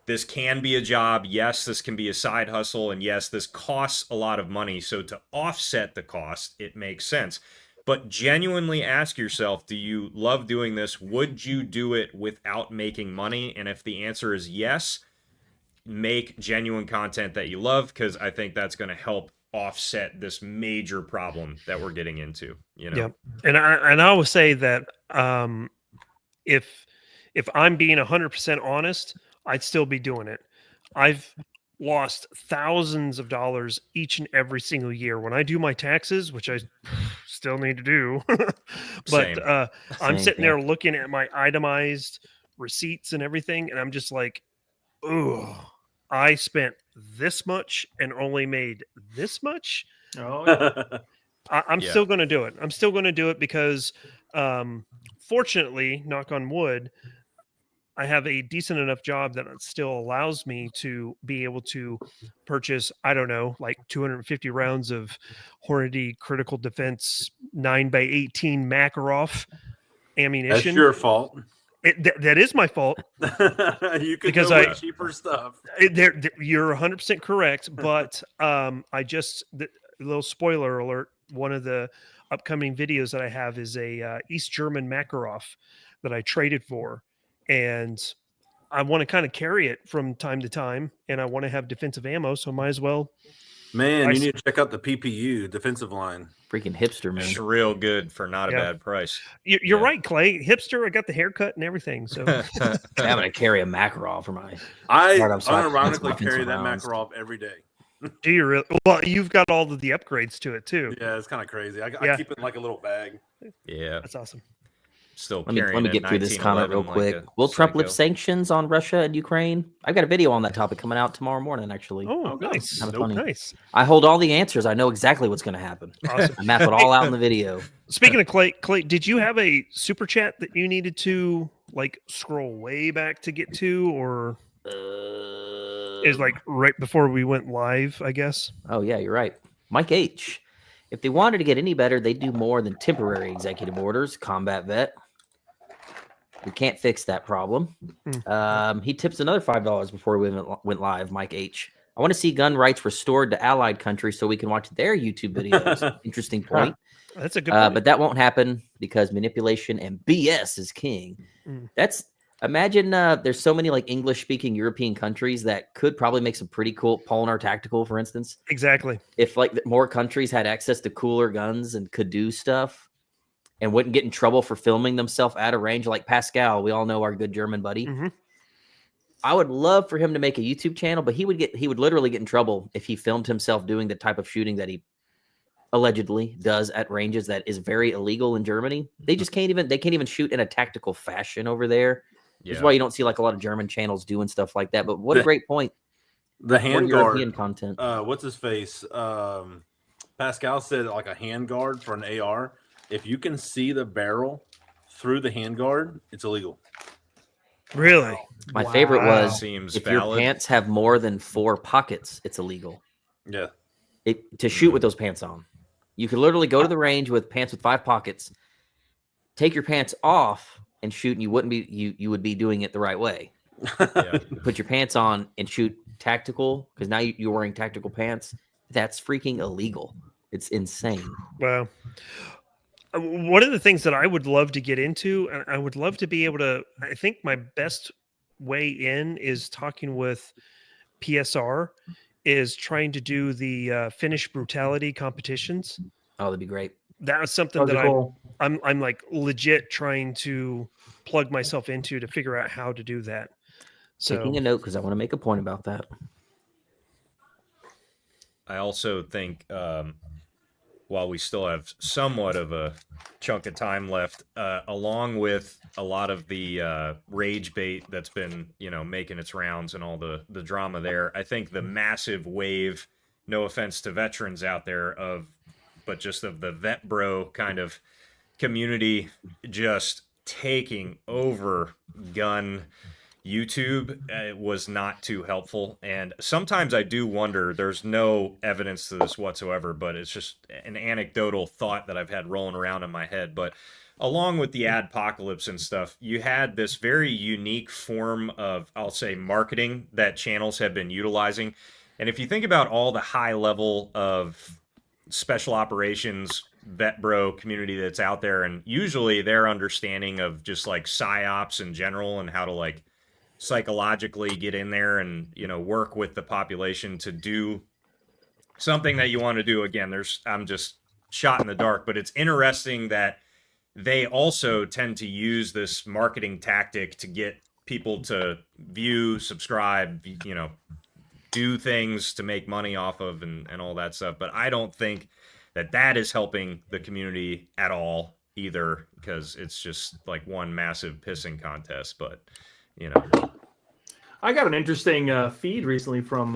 this can be a job. Yes, this can be a side hustle. And yes, this costs a lot of money. So to offset the cost, it makes sense. But genuinely ask yourself, do you love doing this? Would you do it without making money? And if the answer is yes, make genuine content that you love, because I think that's going to help offset this major problem that we're getting into. You know, yeah. And I will say that if I'm being 100% honest, I'd still be doing it. I've lost thousands of dollars each and every single year when I do my taxes, which I still need to do. But I'm sitting there looking at my itemized receipts and everything, and I'm just like, oh, I spent this much and only made this much. Oh, yeah. I'm still going to do it. I'm still going to do it because, fortunately, knock on wood, I have a decent enough job that it still allows me to be able to purchase, I don't know, like 250 rounds of Hornady Critical Defense 9x18 Makarov ammunition. That's your fault. That is my fault. You could go with cheaper stuff. You're 100% correct, but little spoiler alert, one of the upcoming videos that I have is a East German Makarov that I traded for, and I want to kind of carry it from time to time, and I want to have defensive ammo, so might as well. Man, you need to check out the PPU defensive line. Freaking hipster, man. It's real good for not a bad price. You're right, Clay. Hipster, I got the haircut and everything. So I'm going to carry a Makarov for my... I unironically carry that Makarov every day. Do you really? Well, you've got all of the upgrades to it, too. Yeah, it's kind of crazy. I keep it in like a little bag. Yeah. That's awesome. Still let me get through this comment real quick. Will Trump lift sanctions on Russia and Ukraine? I've got a video on that topic coming out tomorrow morning, actually. Oh, nice. Nice. I hold all the answers. I know exactly what's going to happen. Awesome. I map it all out in the video. Speaking of Clay, did you have a super chat that you needed to like scroll way back to get to, or is like right before we went live, I guess? Oh, yeah, you're right. Mike H. If they wanted to get any better, they'd do more than temporary executive orders. Combat vet. We can't fix that problem. He tips another $5 before we went live, Mike H. I want to see gun rights restored to allied countries so we can watch their YouTube videos. Interesting point. That's a good point. But that won't happen because manipulation and BS is king. Imagine there's so many like English-speaking European countries that could probably make some pretty cool Polar Tactical, for instance. Exactly. If like more countries had access to cooler guns and could do stuff, and wouldn't get in trouble for filming themselves out of range, like Pascal. We all know our good German buddy. I would love for him to make a YouTube channel, but he would literally get in trouble if he filmed himself doing the type of shooting that he allegedly does at ranges that is very illegal in Germany. They can't even shoot in a tactical fashion over there. Which is why you don't see like a lot of German channels doing stuff like that. But what a great point. The handguard European content. What's his face? Pascal said like a handguard for an AR. If you can see the barrel through the handguard, it's illegal. Really? My favorite was Seems if valid. your pants have more than 4 pockets, it's illegal. Yeah. To shoot with those pants on. You could literally go to the range with pants with 5 pockets, take your pants off and shoot, and you would be doing it the right way. Yeah. Put your pants on and shoot tactical, because now you're wearing tactical pants. That's freaking illegal. It's insane. Wow. One of the things that I would love to get into, and I would love to be able to, I think my best way in is talking with PSR, is trying to do the Finnish brutality competitions. Oh, that'd be great. That was something that cool. I'm like legit trying to plug myself into to figure out how to do that. So Taking a note because I want to make a point about that. I also think while we still have somewhat of a chunk of time left, along with a lot of the rage bait that's been, making its rounds and all the drama there, I think the massive wave, no offense to veterans out there, but just of the vet bro kind of community just taking over gun YouTube was not too helpful. And sometimes I do wonder, there's no evidence to this whatsoever, but it's just an anecdotal thought that I've had rolling around in my head. But along with the adpocalypse and stuff, you had this very unique form of, I'll say, marketing that channels have been utilizing. And if you think about all the high level of special operations vet bro community that's out there, and usually their understanding of just like psyops in general and how to like psychologically get in there and work with the population to do something that you want to do. Again, I'm just shot in the dark, but it's interesting that they also tend to use this marketing tactic to get people to view, subscribe, do things to make money off of and all that stuff. But I don't think that is helping the community at all either, because it's just like one massive pissing contest. But I got an interesting feed recently from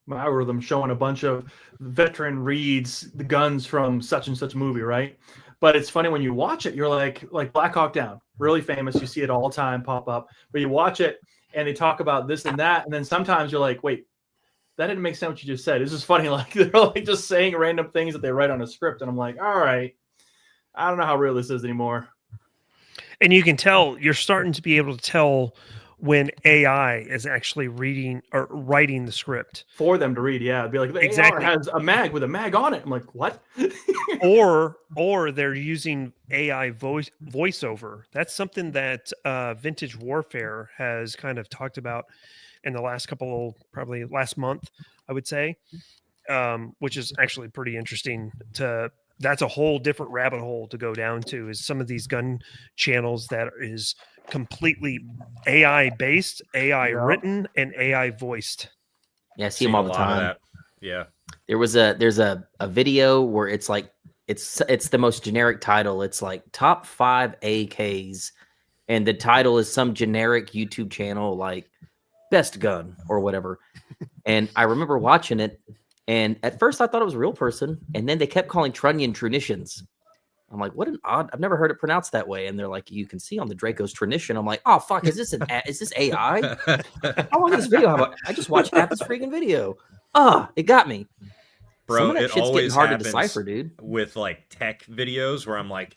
my algorithm showing a bunch of veteran reads the guns from such and such movie, right? But it's funny when you watch it, you're like Black Hawk Down, really famous. You see it all the time pop up, but you watch it and they talk about this and that, and then sometimes you're like, wait, that didn't make sense what you just said. This is funny. Like they're like just saying random things that they write on a script, and I'm like, all right, I don't know how real this is anymore. And you can tell, you're starting to be able to tell when AI is actually reading or writing the script for them to read. Yeah, it'd be like the exactly AR has a mag with a mag on it. I'm like, what? or they're using AI voiceover. That's something that Vintage Warfare has kind of talked about in the last probably last month, I would say, which is actually pretty interesting. That's a whole different rabbit hole to go down to, is some of these gun channels that is completely AI based, AI written, and AI voiced. Yeah, I see them all the time. Yeah. There's a video where it's like it's the most generic title. It's like top 5 AKs, and the title is some generic YouTube channel like best gun or whatever. And I remember watching it, and at first I thought it was a real person, and then they kept calling Trunnion Trunitions. I'm like, what an odd, I've never heard it pronounced that way. And they're like, you can see on the Draco's Trunition. I'm like, oh fuck, is this AI? How long is this video? I just watched half this freaking video. It got me. Bro, it always hard happens to decipher, dude. With like tech videos where I'm like,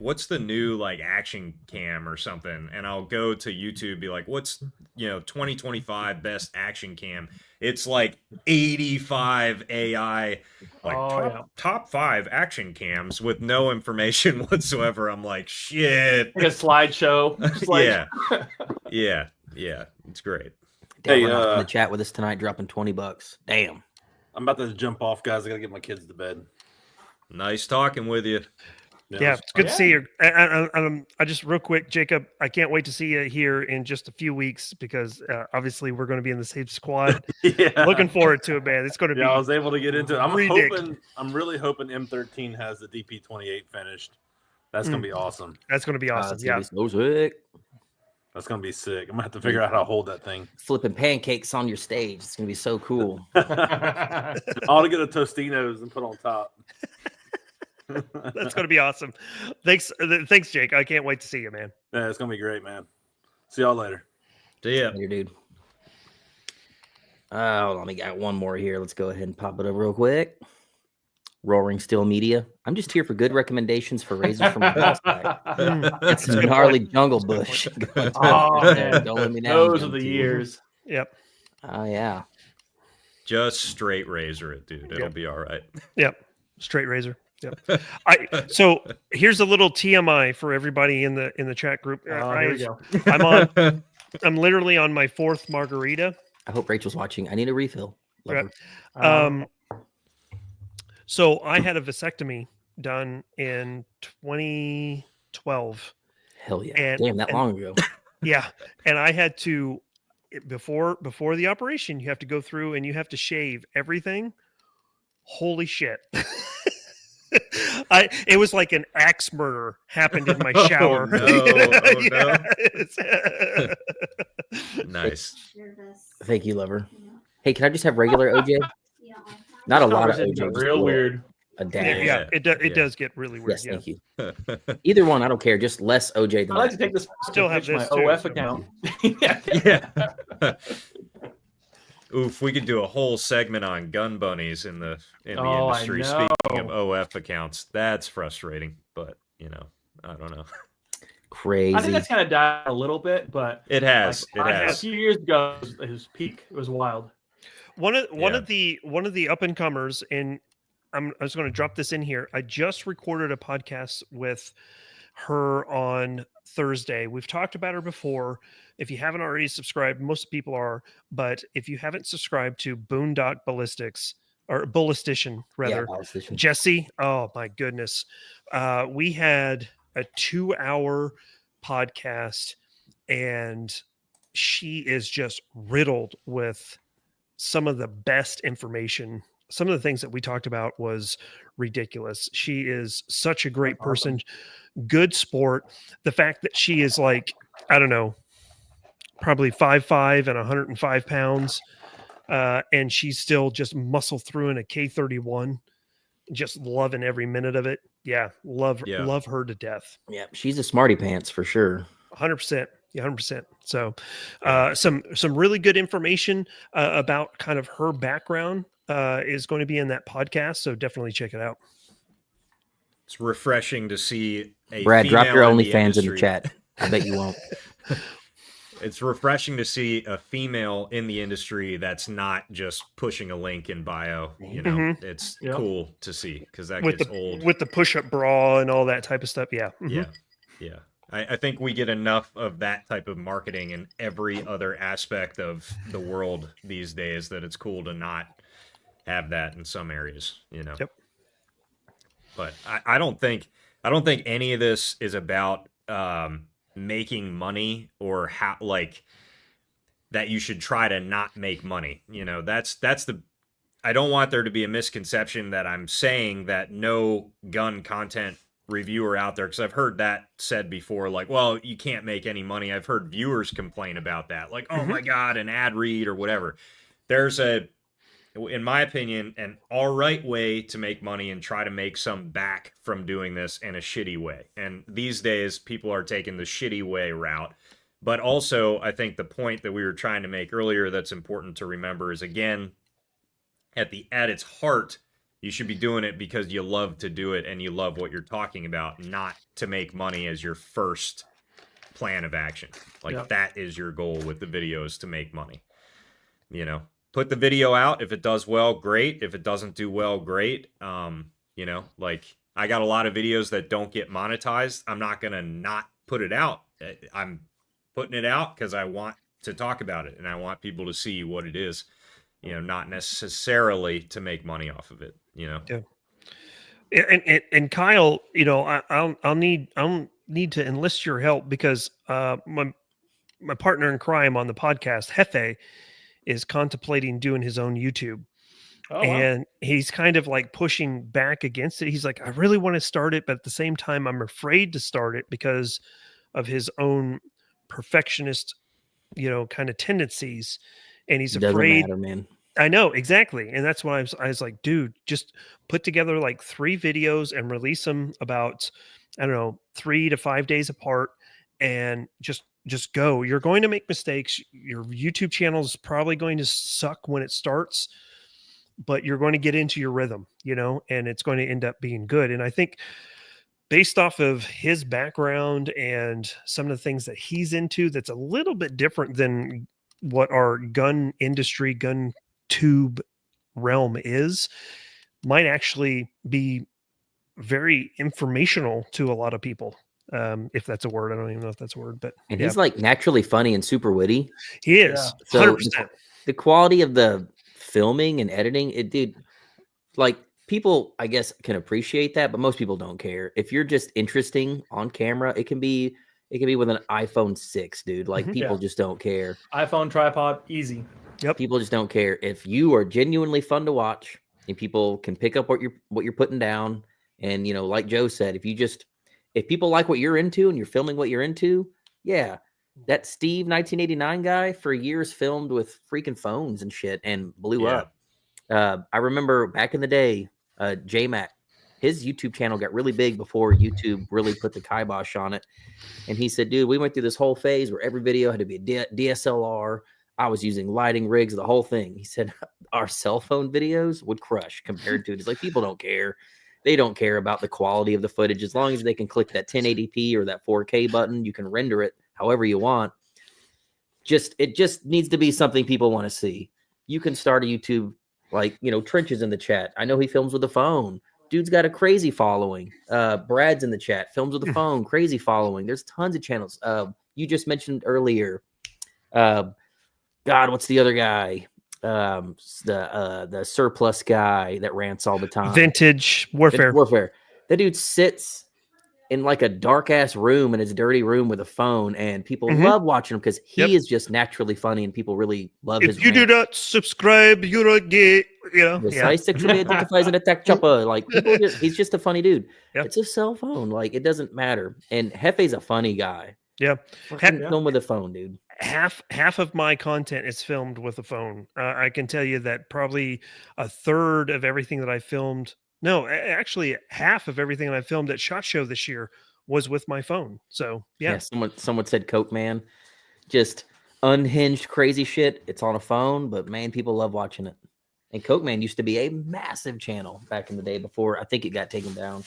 what's the new like action cam or something? And I'll go to YouTube, be like, what's 2025 best action cam? It's like 85 AI, like top 5 action cams with no information whatsoever. I'm like, shit. Like a slideshow. Yeah. It's great. Hey, in the chat with us tonight, dropping $20. Damn. I'm about to jump off, guys. I gotta get my kids to bed. Nice talking with you. Yeah, it's good to see you. I just real quick, Jacob, I can't wait to see you here in just a few weeks because obviously we're going to be in the same squad. Yeah. Looking forward to it, man. It's going to be. I was able to get into it. I'm really hoping M13 has the DP28 finished. That's going to be awesome. That's going to be awesome. Yeah. So sick. That's going to be sick. I'm going to have to figure out how to hold that thing. Flipping pancakes on your stage. It's going to be so cool. I ought to get a Tostinos and put on top. That's going to be awesome. Thanks, Jake. I can't wait to see you, man. Yeah, it's going to be great, man. See y'all later. See ya. Later, dude. Hold on, we got one more here. Let's go ahead and pop it up real quick. Roaring Steel Media. I'm just here for good recommendations for razors from the side. It's a gnarly jungle bush. Oh, man. Don't let me down. Those are the years. Yep. Oh, yeah. Just straight razor it, dude. It'll be all right. Yep. Straight razor. Yep. So here's a little TMI for everybody in the chat group. Here we go. I'm literally on my 4th margarita. I hope Rachel's watching. I need a refill. Love Right. her. So I had a vasectomy done in 2012. Hell yeah. Damn, that long ago. Yeah. And I had to, before the operation, you have to go through and you have to shave everything. Holy shit. It was like an axe murder happened in my shower. No. Nice. Thank you, lover. Hey, can I just have regular OJ? Not a lot of OJ. Real weird. A dad. Yeah, it does get really weird. Yes, thank you. Either one, I don't care. Just less OJ than I like to take this. Still have my this too, OF so. account. Yeah. Oof, we could do a whole segment on gun bunnies in the industry. Speaking of OF accounts, that's frustrating, but I don't know. Crazy. I think that's kind of died a little bit, but it has. A few years ago, his peak. It was wild. One of the up and comers, and I was going to drop this in here. I just recorded a podcast with her on Thursday. We've talked about her before. If you haven't already subscribed, most people are, but if you haven't subscribed to Boondock Ballistics or Ballistician rather, Ballistician. Jesse, oh my goodness. We had a 2-hour podcast and she is just riddled with some of the best information. Some of the things that we talked about was ridiculous. She is such a great person, good sport. The fact that she is like, I don't know, probably 5'5" and 105 pounds. And she's still just muscle through in a K31, just loving every minute of it. Yeah. Love her to death. Yeah. She's a smarty pants for sure. 100%. Yeah, 100%. So some really good information about kind of her background is going to be in that podcast. So definitely check it out. It's refreshing to see a Brad, drop your female OnlyFans in the industry. chat. I bet you won't. It's refreshing to see a female in the industry that's not just pushing a link in bio. It's cool to see because that gets old. With the push-up bra and all that type of stuff. Yeah. Mm-hmm. Yeah. I think we get enough of that type of marketing in every other aspect of the world these days that it's cool to not have that in some areas, Yep. But I don't think any of this is about making money or how that you should try to not make money. That's the I don't want there to be a misconception that I'm saying that no gun content reviewer out there, because I've heard that said before, like, well, you can't make any money. I've heard viewers complain about that, like, oh my god, an ad read or whatever. There's in my opinion, an all right way to make money and try to make some back from doing this in a shitty way. And these days people are taking the shitty way route. But also, I think the point that we were trying to make earlier that's important to remember is, again, at its heart, you should be doing it because you love to do it and you love what you're talking about, not to make money as your first plan of action. That is your goal with the videos, to make money. Put the video out. If it does well, great. If it doesn't do well, great. I got a lot of videos that don't get monetized. I'm not going to not put it out. I'm putting it out because I want to talk about it and I want people to see what it is. Not necessarily to make money off of it, Yeah. And Kyle, you know, I'll need to enlist your help because my partner in crime on the podcast, Hefe, is contemplating doing his own YouTube. Oh, wow. And he's kind of like pushing back against it. He's like, I really want to start it, but at the same time, I'm afraid to start it because of his own perfectionist, you know, kind of tendencies. And he's Doesn't afraid. matter, man. I know, exactly. And that's why I was like, dude, just put together like 3 videos and release them about, I don't know, 3 to 5 days apart, and just go. You're going to make mistakes. Your YouTube channel is probably going to suck when it starts, but you're going to get into your rhythm, you know, and it's going to end up being good. And I think based off of his background and some of the things that he's into, that's a little bit different than what our gun industry, gun tube realm is, might actually be very informational to a lot of people. If that's a word, I don't even know if that's a word, but and he's like naturally funny and super witty. He is. Yeah. 100%. So the quality of the filming and editing, it dude, like people, I guess, can appreciate that, but most people don't care. If you're just interesting on camera, it can be with an iPhone 6, dude. Like people just don't care. iPhone tripod, easy. Yep. People just don't care. If you are genuinely fun to watch and people can pick up what you're putting down, and you know, like Joe said, if people like what you're into and you're filming what you're into, yeah. That Steve 1989 guy for years filmed with freaking phones and shit and blew up. I remember back in the day, J-Mac, his YouTube channel got really big before YouTube really put the kibosh on it. And he said, dude, we went through this whole phase where every video had to be a DSLR. I was using lighting rigs, the whole thing. He said our cell phone videos would crush compared to it. It's like people don't care. They don't care about the quality of the footage. As long as they can click that 1080p or that 4K button, you can render it however you want. It just needs to be something people want to see. You can start a YouTube, like, you know, Trench's in the chat. I know he films with a phone. Dude's got a crazy following. Brad's in the chat, films with a phone, crazy following. There's tons of channels. You just mentioned earlier, God, what's the other guy? The surplus guy that rants all the time. Vintage Warfare. That dude sits in like a dark ass room in his dirty room with a phone, and people love watching him because he is just naturally funny, and people really love his. If you do not subscribe, you're a gay. You know, sexually identifies an attack chopper. Like he's just a funny dude. Yep. It's a cell phone. Like it doesn't matter. And Hefe's a funny guy. Yeah, film with a phone, dude. Half of my content is filmed with a phone. I can tell you that probably a third of everything that I filmed. No, actually, half of everything that I filmed at SHOT Show this year was with my phone. So yeah. Someone said Coke Man, just unhinged crazy shit. It's on a phone, but man, people love watching it. And Coke Man used to be a massive channel back in the day before I think it got taken down.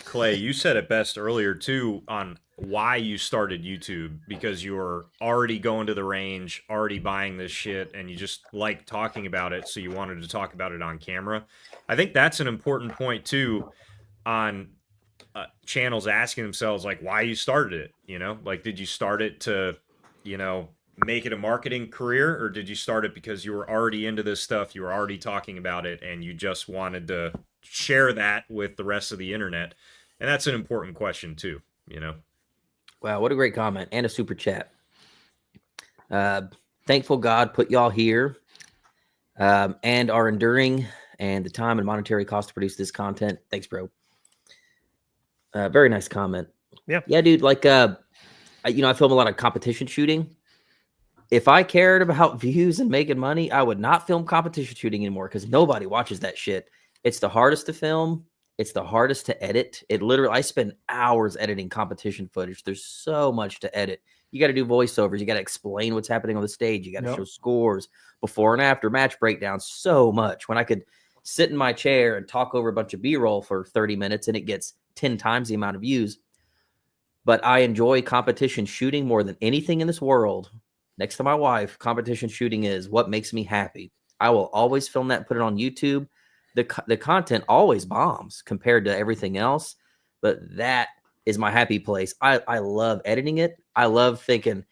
Clay, you said it best earlier too on why you started YouTube, because you were already going to the range, already buying this shit, and you just like talking about it, so you wanted to talk about it on camera. I think that's an important point too on channels asking themselves like why you started it, you know? Like, did you start it to, you know, make it a marketing career, or did you start it because you were already into this stuff, you were already talking about it, and you just wanted to share that with the rest of the internet? And that's an important question too, you know? Wow, what a great comment and a super chat. Thankful God put y'all here and are enduring and the time and monetary cost to produce this content. Thanks, bro. Very nice comment. Yeah, dude. Like, I film a lot of competition shooting. If I cared about views and making money, I would not film competition shooting anymore because nobody watches that shit. It's the hardest to film. It's the hardest to edit. I spend hours editing competition footage. There's so much to edit. You got to do voiceovers. You got to explain what's happening on the stage. You got to show scores, before and after, match breakdowns, so much. When I could sit in my chair and talk over a bunch of B-roll for 30 minutes and it gets 10 times the amount of views. But I enjoy competition shooting more than anything in this world. Next to my wife, competition shooting is what makes me happy. I will always film that and put it on YouTube. The content always bombs compared to everything else, but that is my happy place. I love editing it. I love thinking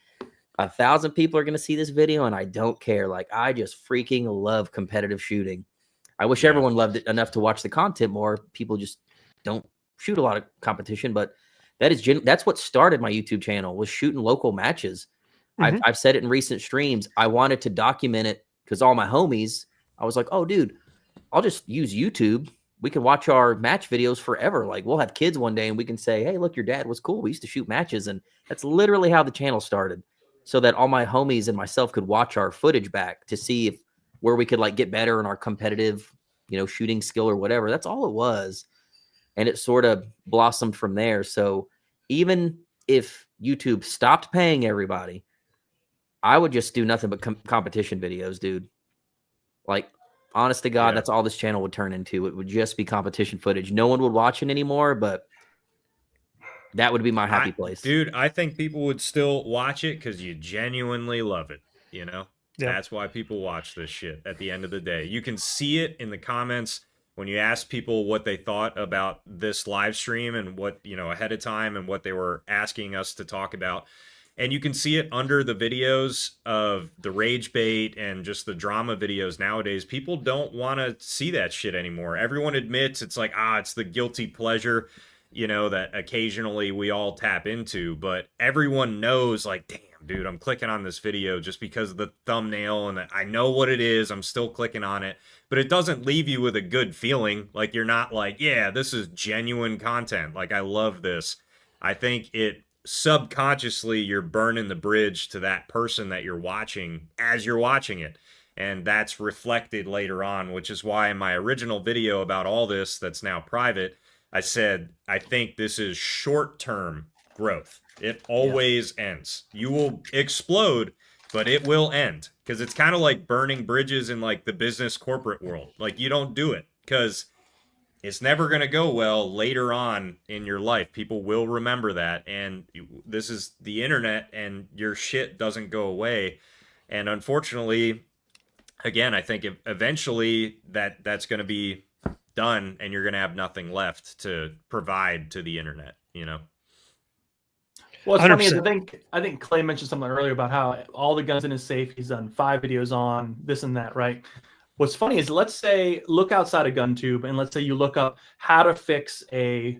1,000 people are going to see this video and I don't care. Like, I just freaking love competitive shooting. I wish everyone loved it enough to watch the content more. People just don't shoot a lot of competition, but that's what started my YouTube channel, was shooting local matches. I've said it in recent streams. I wanted to document it because all my homies, I was like, oh, dude, I'll just use YouTube. We can watch our match videos forever. Like, we'll have kids one day and we can say, hey, look, your dad was cool. We used to shoot matches. And that's literally how the channel started, so that all my homies and myself could watch our footage back to see where we could like get better in our competitive, shooting skill or whatever. That's all it was. And it sort of blossomed from there. So even if YouTube stopped paying everybody, I would just do nothing but competition videos, dude. Like, honest to God, that's all this channel would turn into. It would just be competition footage. No one would watch it anymore, but that would be my happy place. Dude, I think people would still watch it because you genuinely love it, Yeah. That's why people watch this shit at the end of the day. You can see it in the comments when you ask people what they thought about this live stream and what, ahead of time and what they were asking us to talk about. And you can see it under the videos of the rage bait and just the drama videos nowadays. People don't want to see that shit anymore. Everyone admits it's like, it's the guilty pleasure, that occasionally we all tap into. But everyone knows, like, damn, dude, I'm clicking on this video just because of the thumbnail and I know what it is. I'm still clicking on it. But it doesn't leave you with a good feeling. Like, you're not like, yeah, this is genuine content. Like, I love this. I think subconsciously you're burning the bridge to that person that you're watching as you're watching it, and that's reflected later on, which is why in my original video about all this that's now private, I said I think this is short-term growth. It always ends. You will explode, but it will end, because it's kind of like burning bridges in like the business corporate world. Like, you don't do it because it's never going to go well later on in your life. People will remember that. And this is the internet, and your shit doesn't go away. And unfortunately, again, I think eventually that's going to be done, and you're going to have nothing left to provide to the internet, Well, it's funny is I think Clay mentioned something earlier about how all the guns in his safe, he's done 5 videos on this and that, right? What's funny is, let's say, look outside of Guntube, and let's say you look up how to fix a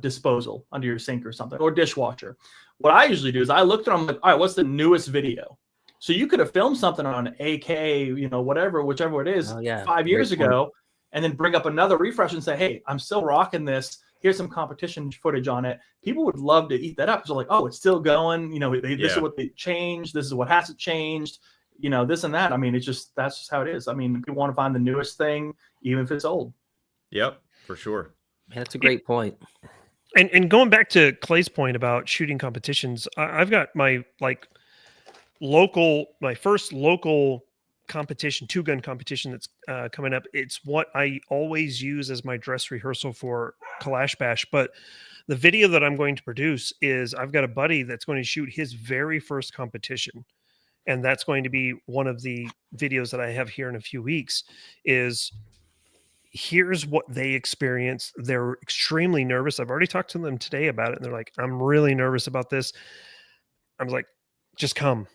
disposal under your sink or something, or dishwasher. What I usually do is I look through them, like, all right, what's the newest video? So you could have filmed something on AK, whichever it is, 5 years ago, and then bring up another refresh and say, hey, I'm still rocking this. Here's some competition footage on it. People would love to eat that up. So like, oh, it's still going. This is what they changed. This is what hasn't changed. This and that. I mean, that's just how it is. I mean, people want to find the newest thing, even if it's old. Yep, for sure. Man, that's a great point. And going back to Clay's point about shooting competitions, I've got my first local competition, 2-gun competition that's coming up. It's what I always use as my dress rehearsal for Kalash Bash. But the video that I'm going to produce is, I've got a buddy that's going to shoot his very first competition. And that's going to be one of the videos that I have here in a few weeks. Is here's what they experienced. They're extremely nervous. I've already talked to them today about it. And they're like, I'm really nervous about this. I was like, just come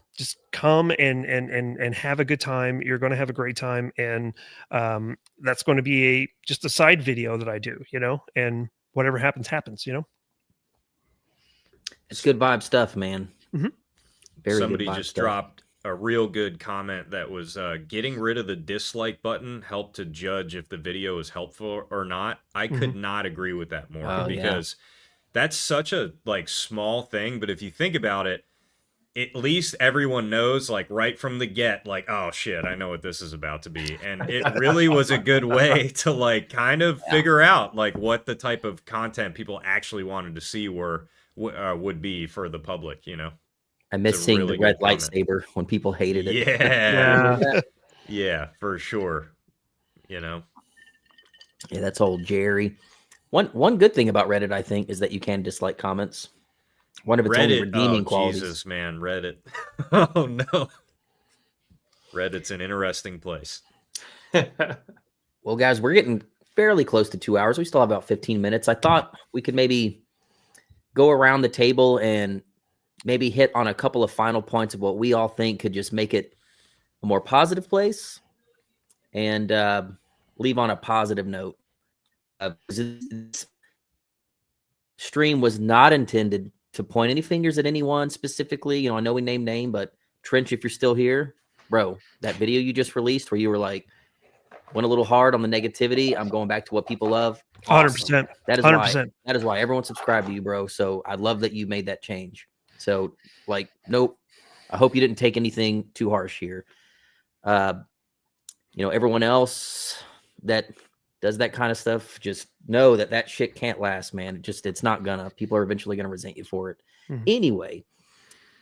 and have a good time. You're going to have a great time. And that's going to be just a side video that I do, and whatever happens, happens, It's good vibe stuff, man. Mm-hmm. Somebody just dropped a real good comment that was getting rid of the dislike button helped to judge if the video is helpful or not. I could not agree with that more, because that's such a small thing. But if you think about it, at least everyone knows, right from the get, oh shit, I know what this is about to be. And it really was a good way to kind of figure out what the type of content people actually wanted to see would be for the public, I miss seeing the red lightsaber when people hated it. Yeah, for sure. Yeah, that's old Jerry. One good thing about Reddit, I think, is that you can dislike comments. One of its only redeeming qualities. Jesus, man, Reddit. Oh no. Reddit's an interesting place. Well, guys, we're getting fairly close to 2 hours. We still have about 15 minutes. I thought we could maybe go around the table and maybe hit on a couple of final points of what we all think could just make it a more positive place. And leave on a positive note. This stream was not intended to point any fingers at anyone specifically. You know, I know we named name, but Trench, if you're still here, bro, that video you just released where you were like, went a little hard on the negativity. I'm going back to what people love. 100%. That is 100%. That is why everyone subscribed to you, bro. So I love that you made that change. So like, nope. I hope you didn't take anything too harsh here. You know, everyone else that does that kind of stuff, just know that that shit can't last, man. It's not gonna. People are eventually gonna resent you for it. Mhm. Anyway,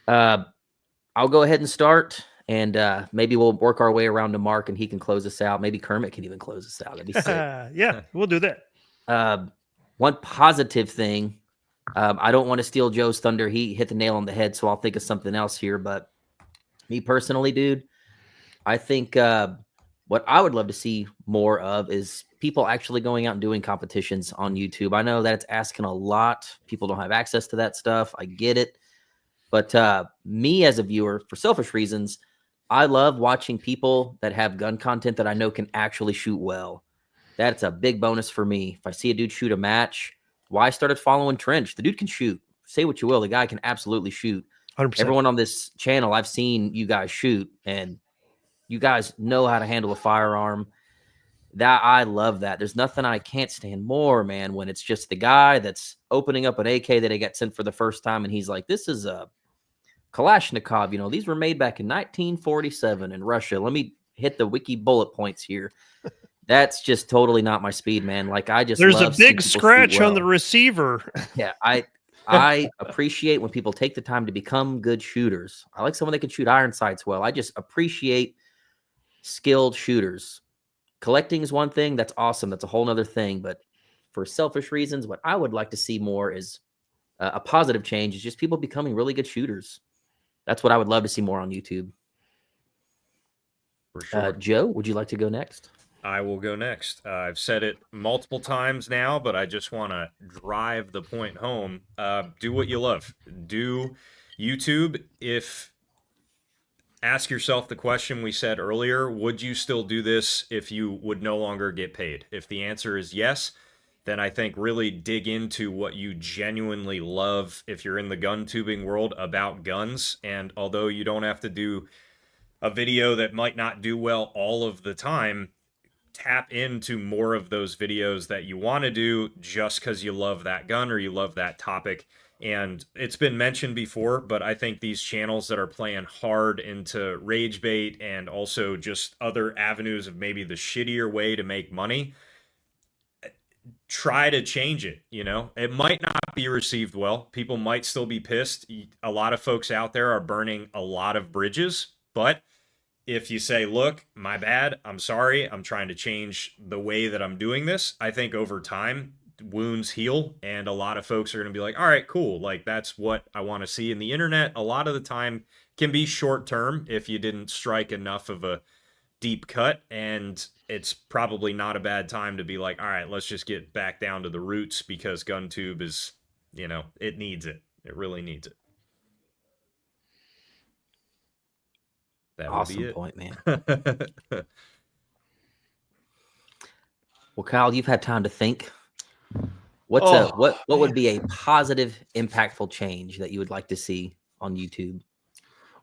I'll go ahead and start, and maybe we'll work our way around to Mark, and he can close us out. Maybe Kermit can even close us out. That'd be sick. Yeah, we'll do that. One positive thing, I don't want to steal Joe's thunder. He hit the nail on the head, so I'll think of something else here. But me personally, dude, I think what I would love to see more of is people actually going out and doing competitions on YouTube. I know that it's asking a lot. People don't have access to that stuff. I get it. But me as a viewer, for selfish reasons, I love watching people that have gun content that I know can actually shoot well. That's a big bonus for me. If I see a dude shoot a match, why I started following Trench. The dude can shoot. Say what you will. The guy can absolutely shoot. 100%. Everyone on this channel, I've seen you guys shoot, and you guys know how to handle a firearm. That I love that. There's nothing I can't stand more, man, when it's just the guy that's opening up an AK that he got sent for the first time, and he's like, this is a Kalashnikov. You know, these were made back in 1947 in Russia. Let me hit the wiki bullet points here. That's just totally not my speed, man. Like, I just There's a love seeing big people scratch shoot on the well. receiver. Yeah, I appreciate when people take the time to become good shooters. I like someone that can shoot iron sights well. I just appreciate skilled shooters. Collecting is one thing. That's awesome. That's a whole nother thing. But for selfish reasons, what I would like to see more is a positive change is just people becoming really good shooters. That's what I would love to see more on YouTube. For sure. Joe, would you like to go next? I will go next. I've said it multiple times now, but I just want to drive the point home. Do what you love. Do YouTube. Ask yourself the question we said earlier, would you still do this if you would no longer get paid? If the answer is yes, then I think really dig into what you genuinely love if you're in the gun tubing world about guns. And although you don't have to do a video that might not do well all of the time, tap into more of those videos that you want to do just because you love that gun or you love that topic. And it's been mentioned before, but I think these channels that are playing hard into rage bait and also just other avenues of maybe the shittier way to make money, try to change it. You know, it might not be received well. People might still be pissed. A lot of folks out there are burning a lot of bridges, but if you say, look, my bad, I'm sorry, I'm trying to change the way that I'm doing this, I think over time, wounds heal, and a lot of folks are going to be like, all right, cool, like that's what I want to see. And the internet a lot of the time can be short term if you didn't strike enough of a deep cut, and it's probably not a bad time to be like, all right, let's just get back down to the roots, because Guntube is, you know, it needs it. It really needs it. That awesome point, man. Well, Kyle, you've had time to think. What would be a positive, impactful change that you would like to see on YouTube?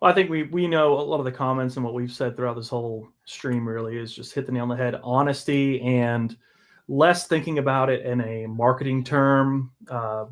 Well, I think we know a lot of the comments and what we've said throughout this whole stream really is just hit the nail on the head. Honesty and less thinking about it in a marketing term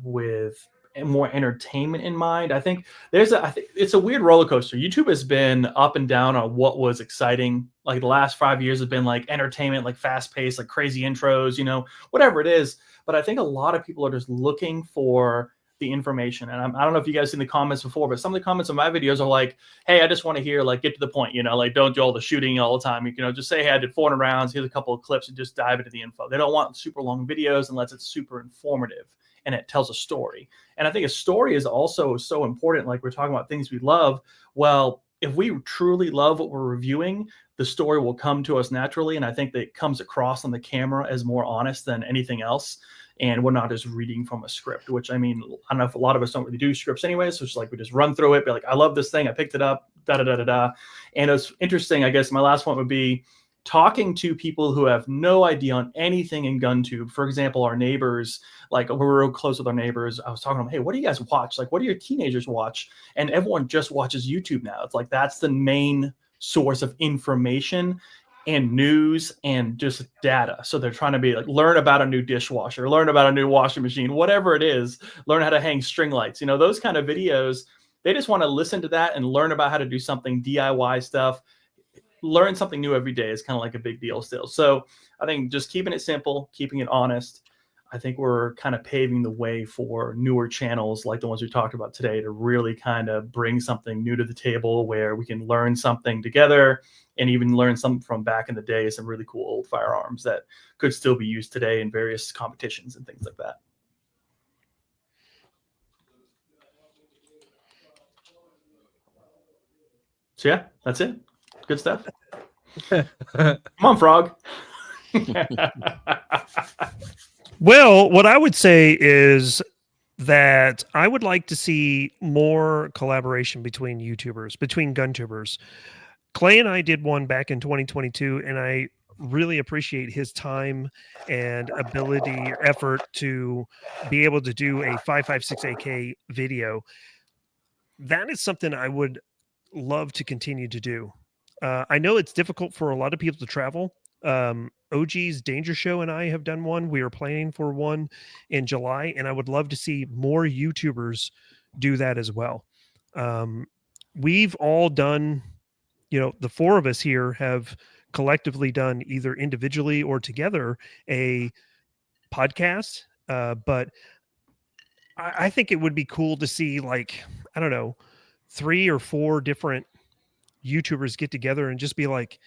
with more entertainment in mind. I think it's a weird roller coaster. YouTube has been up and down on what was exciting. Like the last 5 years have been like entertainment, like fast paced, like crazy intros, you know, whatever it is. But I think a lot of people are just looking for the information. And I don't know if you guys seen the comments before, but some of the comments on my videos are like, hey, I just want to hear, like, get to the point, you know, like don't do all the shooting all the time. You know, just say, hey, I did 400 rounds. Here's a couple of clips and just dive into the info. They don't want super long videos unless it's super informative and it tells a story. And I think a story is also so important. Like we're talking about things we love. Well, if we truly love what we're reviewing, the story will come to us naturally. And I think that it comes across on the camera as more honest than anything else. And we're not just reading from a script, which, I mean, I don't know if a lot of us don't really do scripts anyway. So it's like we just run through it, be like, I love this thing. I picked it up, da-da-da-da-da. And it's interesting, I guess my last point would be talking to people who have no idea on anything in Guntube. For example, our neighbors, like we're real close with our neighbors. I was talking to them, hey, what do you guys watch? Like, what do your teenagers watch? And everyone just watches YouTube now. It's like that's the main source of information and news and just data. So they're trying to be like, learn about a new dishwasher, learn about a new washing machine, whatever it is, learn how to hang string lights. You know, those kind of videos, they just want to listen to that and learn about how to do something DIY stuff. Learn something new every day is kind of like a big deal still. So I think just keeping it simple, keeping it honest, I think we're kind of paving the way for newer channels like the ones we talked about today to really kind of bring something new to the table where we can learn something together and even learn something from back in the day, some really cool old firearms that could still be used today in various competitions and things like that. So yeah, that's it. Good stuff. Come on, Frog. Well, what I would say is that I would like to see more collaboration between YouTubers, between Guntubers. Clay and I did one back in 2022, and I really appreciate his time and ability or effort to be able to do a 5.56 AK video. That is something I would love to continue to do. I know it's difficult for a lot of people to travel. OG's Danger Show and I have done one. We are planning for one in July, and I would love to see more YouTubers do that as well. We've all done, you know, the four of us here have collectively done either individually or together a podcast. But I think it would be cool to see, like, I don't know, 3 or 4 different YouTubers get together and just be like,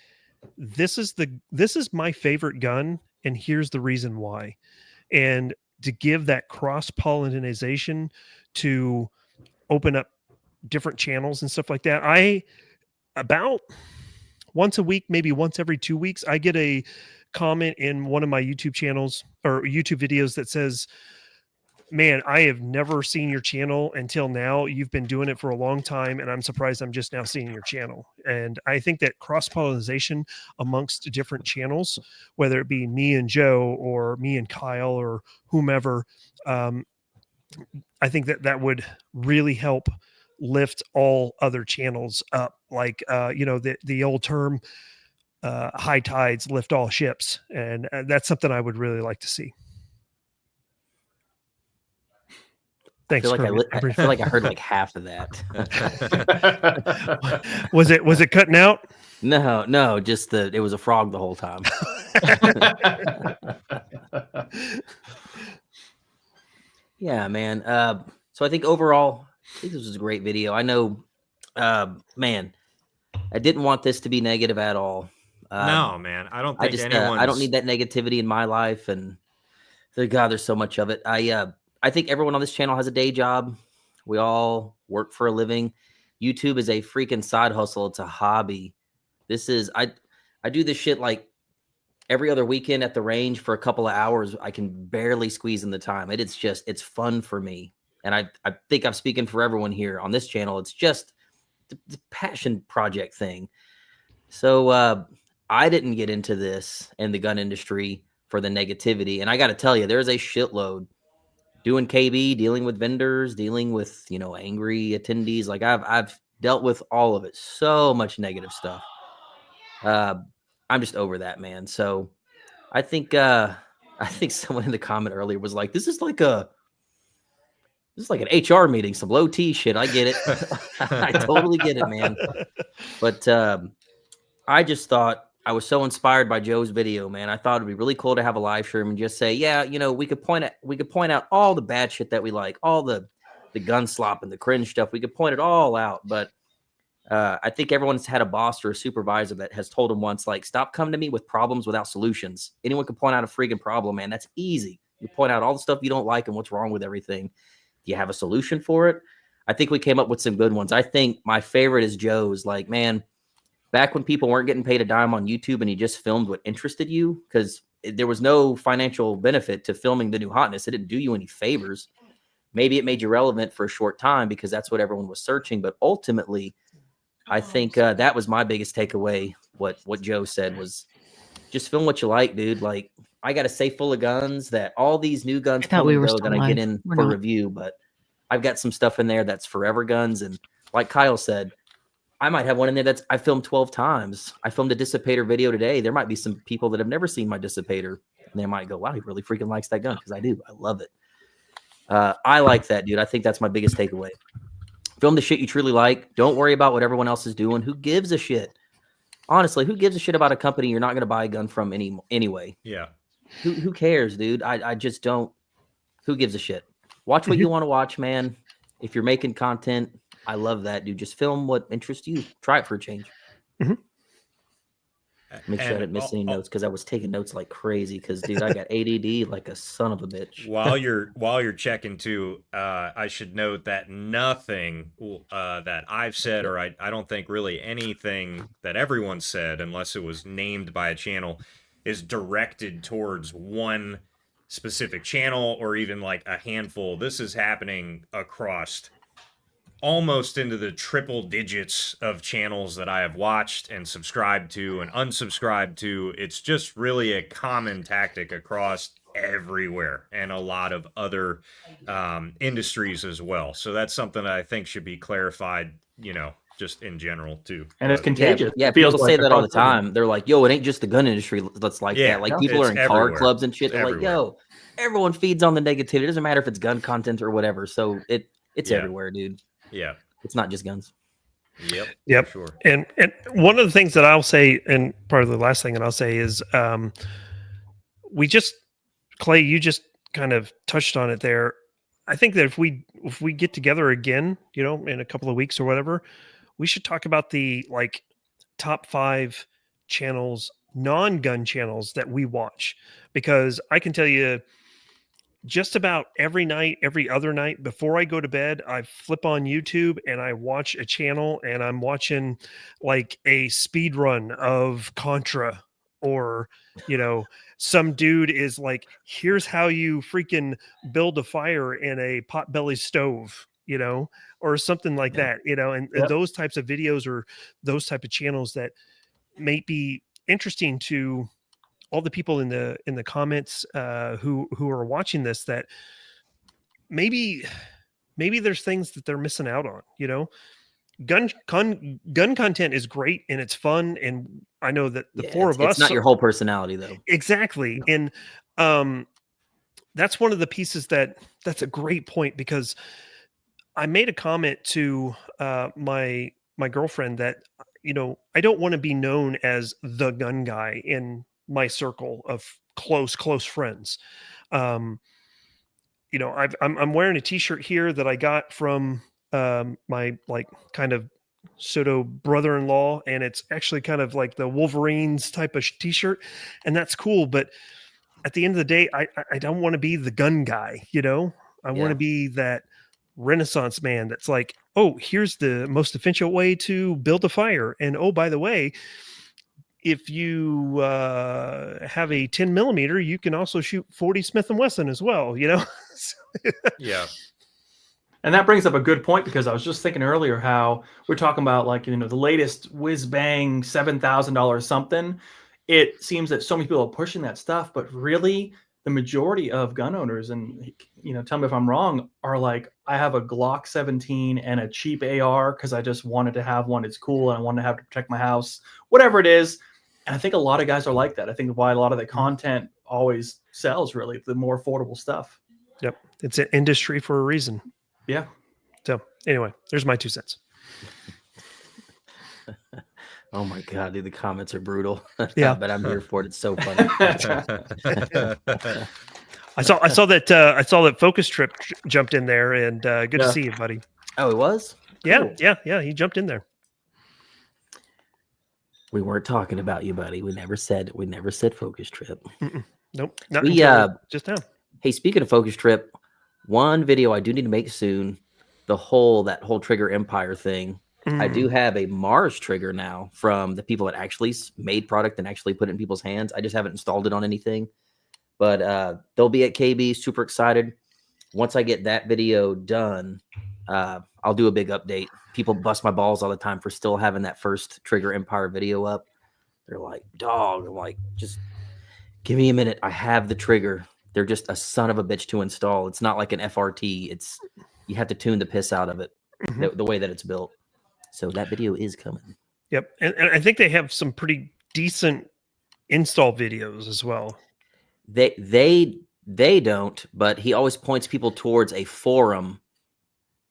this is my favorite gun, and here's the reason why. And to give that cross-pollination to open up different channels and stuff like that. I about once a week, maybe once every 2 weeks, I get a comment in one of my YouTube channels or YouTube videos that says, man, I have never seen your channel until now. You've been doing it for a long time, and I'm surprised I'm just now seeing your channel. And I think that cross-pollination amongst different channels, whether it be me and Joe or me and Kyle or whomever, I think that that would really help lift all other channels up. Like, you know, the old term, high tides lift all ships. And that's something I would really like to see. Thanks. I feel like I heard like half of that. Was it cutting out? No, just it was a frog the whole time. Yeah, man. So I think overall, I think this was a great video. I know, man, I didn't want this to be negative at all. No, man, I don't think I don't need that negativity in my life, and there's so much of it. I think everyone on this channel has a day job. We all work for a living. YouTube is a freaking side hustle. It's a hobby. I do this shit like every other weekend at the range for a couple of hours. I can barely squeeze in the time. It's fun for me. And I think I'm speaking for everyone here on this channel. It's just the passion project thing. So I didn't get into this in the gun industry for the negativity. And I got to tell you, there's a shitload. Doing KB, dealing with vendors, dealing with, you know, angry attendees. Like I've dealt with all of it. So much negative stuff. I'm just over that, man. So I think someone in the comment earlier was like, this is like an HR meeting, some low T shit. I get it. I totally get it, man. But I just thought I was so inspired by Joe's video, man. I thought it'd be really cool to have a live stream and just say, yeah, you know, we could point out all the bad shit that we like, all the gun slop and the cringe stuff. We could point it all out. But I think everyone's had a boss or a supervisor that has told them once, like, stop coming to me with problems without solutions. Anyone can point out a freaking problem, man. That's easy. You point out all the stuff you don't like and what's wrong with everything. Do you have a solution for it? I think we came up with some good ones. I think my favorite is Joe's. Like, man, back when people weren't getting paid a dime on YouTube and he just filmed what interested you, because there was no financial benefit to filming the new hotness. It didn't do you any favors. Maybe it made you relevant for a short time because that's what everyone was searching. But ultimately, I think that was my biggest takeaway. What Joe said was just film what you like, dude. Like, I got a safe full of guns that all these new guns I thought we were that still I get live. in We're for not. review, but I've got some stuff in there that's forever guns. And like Kyle said, I might have one in there that's I filmed 12 times. I filmed a dissipator video today. There might be some people that have never seen my dissipator, and they might go, wow, he really freaking likes that gun, because I do. I love it. I like that, dude. I think that's my biggest takeaway. Film the shit you truly like. Don't worry about what everyone else is doing. Who gives a shit? Honestly, who gives a shit about a company you're not going to buy a gun from anyway? Yeah. Who cares, dude? I just don't. Who gives a shit? Watch what you want to watch, man. If you're making content, I love that, dude. Just film what interests you. Try it for a change. Make sure I didn't miss any notes, because I was taking notes like crazy. Because, dude, I got ADD like a son of a bitch. While you're checking too, I should note that nothing that I've said, or I don't think really anything that everyone said, unless it was named by a channel, is directed towards one specific channel or even like a handful. This is happening across almost into the triple digits of channels that I have watched and subscribed to and unsubscribed to. It's just really a common tactic across everywhere, and a lot of other industries as well. So that's something that I think should be clarified, just in general too. And it's contagious. Yeah, It feels people like say that all the across everything. time. They're like, yo, it ain't just the gun industry that's like Yeah, that. Like, no, people are in it's car everywhere. clubs and shit. They're like, Everywhere. yo, everyone feeds on the negativity. It doesn't matter if it's gun content or whatever. So it's everywhere, dude. Yeah. It's not just guns. Yep. For sure. And one of the things that I'll say, and part of the last thing that I'll say is, Clay, you just kind of touched on it there. I think that if we get together again, in a couple of weeks or whatever, we should talk about the top 5 channels, non-gun channels that we watch, because I can tell you, just about every night, every other night before I go to bed, I flip on YouTube and I watch a channel, and I'm watching like a speed run of Contra, or, some dude is like, here's how you freaking build a fire in a potbelly stove, or something like that, and those types of videos, or those type of channels that may be interesting to all the people in the comments who are watching this, that maybe there's things that they're missing out on. Gun content is great and it's fun, and I know that the four of us. It's not your whole personality, though. Exactly, and that's one of the pieces that's a great point, because I made a comment to my girlfriend that I don't want to be known as the gun guy in my circle of close friends. I'm wearing a t-shirt here that I got from my kind of pseudo brother-in-law, and it's actually kind of like the Wolverines type of t-shirt, and that's cool. But at the end of the day, I don't want to be the gun guy. I want to be that Renaissance man that's like, oh, here's the most efficient way to build a fire, and oh, by the way, if you have a 10 millimeter, you can also shoot 40 Smith & Wesson as well, Yeah. And that brings up a good point, because I was just thinking earlier how we're talking about the latest whiz bang $7,000 something. It seems that so many people are pushing that stuff, but really the majority of gun owners, and tell me if I'm wrong, are like, I have a Glock 17 and a cheap AR because I just wanted to have one. It's cool, and I wanted to have to protect my house, whatever it is. And I think a lot of guys are like that. I think why a lot of the content always sells, really, the more affordable stuff. Yep. It's an industry for a reason. Yeah. So anyway, there's my 2 cents. Oh my God, dude, the comments are brutal. Yeah. But I'm here for it. It's so funny. I saw that Focus Trip jumped in there, and good to see you, buddy. Oh, it was? Yeah. Cool. Yeah. He jumped in there. We weren't talking about you, buddy. We never said Focus Trip. Nope. Not We just now. Hey, speaking of Focus Trip, one video I do need to make soon, that whole Trigger Empire thing. I do have a Mars trigger now from the people that actually made product and actually put it in people's hands. I just haven't installed it on anything, but they'll be at KB. Super excited. Once I get that video done, I'll do a big update. People bust my balls all the time for still having that first Trigger Empire video up. They're like, dog. I'm like, just give me a minute. I have the trigger. They're just a son of a bitch to install. It's not like an FRT. You have to tune the piss out of it, the way that it's built. So that video is coming. Yep. And I think they have some pretty decent install videos as well. They don't, but he always points people towards a forum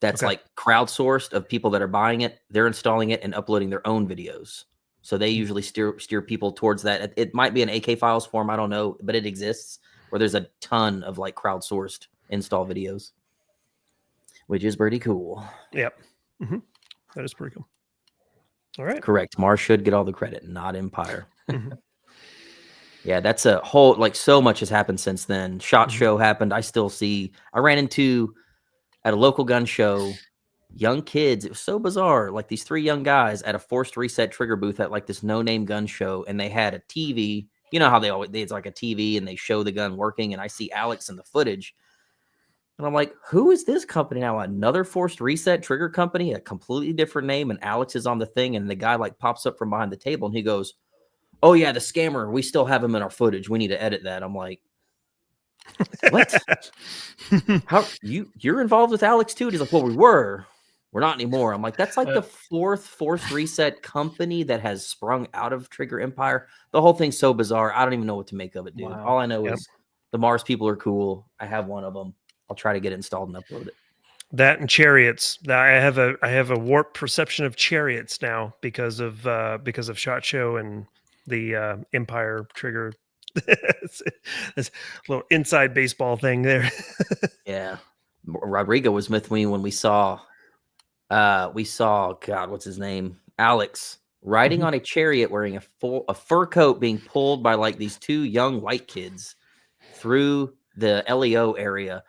that's like crowdsourced of people that are buying it. They're installing it and uploading their own videos. So they usually steer people towards that. It might be an AK Files forum, I don't know, but it exists where there's a ton of like crowdsourced install videos, which is pretty cool. Yep. That is pretty cool. All right. Correct. Mars should get all the credit, not Empire. Yeah, that's a whole, like, so much has happened since then. SHOT Show happened. I ran into at a local gun show, young kids. It was so bizarre. Like these 3 young guys at a forced reset trigger booth at like this no-name gun show. And they had a TV, you know how it's like a TV and they show the gun working. And I see Alex in the footage. And I'm like, who is this company now? Another forced reset trigger company, a completely different name. And Alex is on the thing. And the guy like pops up from behind the table and he goes, oh yeah, the scammer. We still have him in our footage. We need to edit that. I'm like, what? How you're involved with Alex too? And he's like, well, we're not anymore. I'm like, that's like the 4th forced reset company that has sprung out of Trigger Empire. The whole thing's so bizarre. I don't even know what to make of it, dude. Wow. All I know is the Mars people are cool. I have one of them. I'll try to get it installed and upload it. That and chariots. I have a warped perception of chariots now because of SHOT Show and the Empire Trigger. It's a little inside baseball thing there. Yeah, Rodrigo was with me when we saw God, what's his name? Alex riding on a chariot wearing a fur coat being pulled by like these 2 young white kids through the LEO area.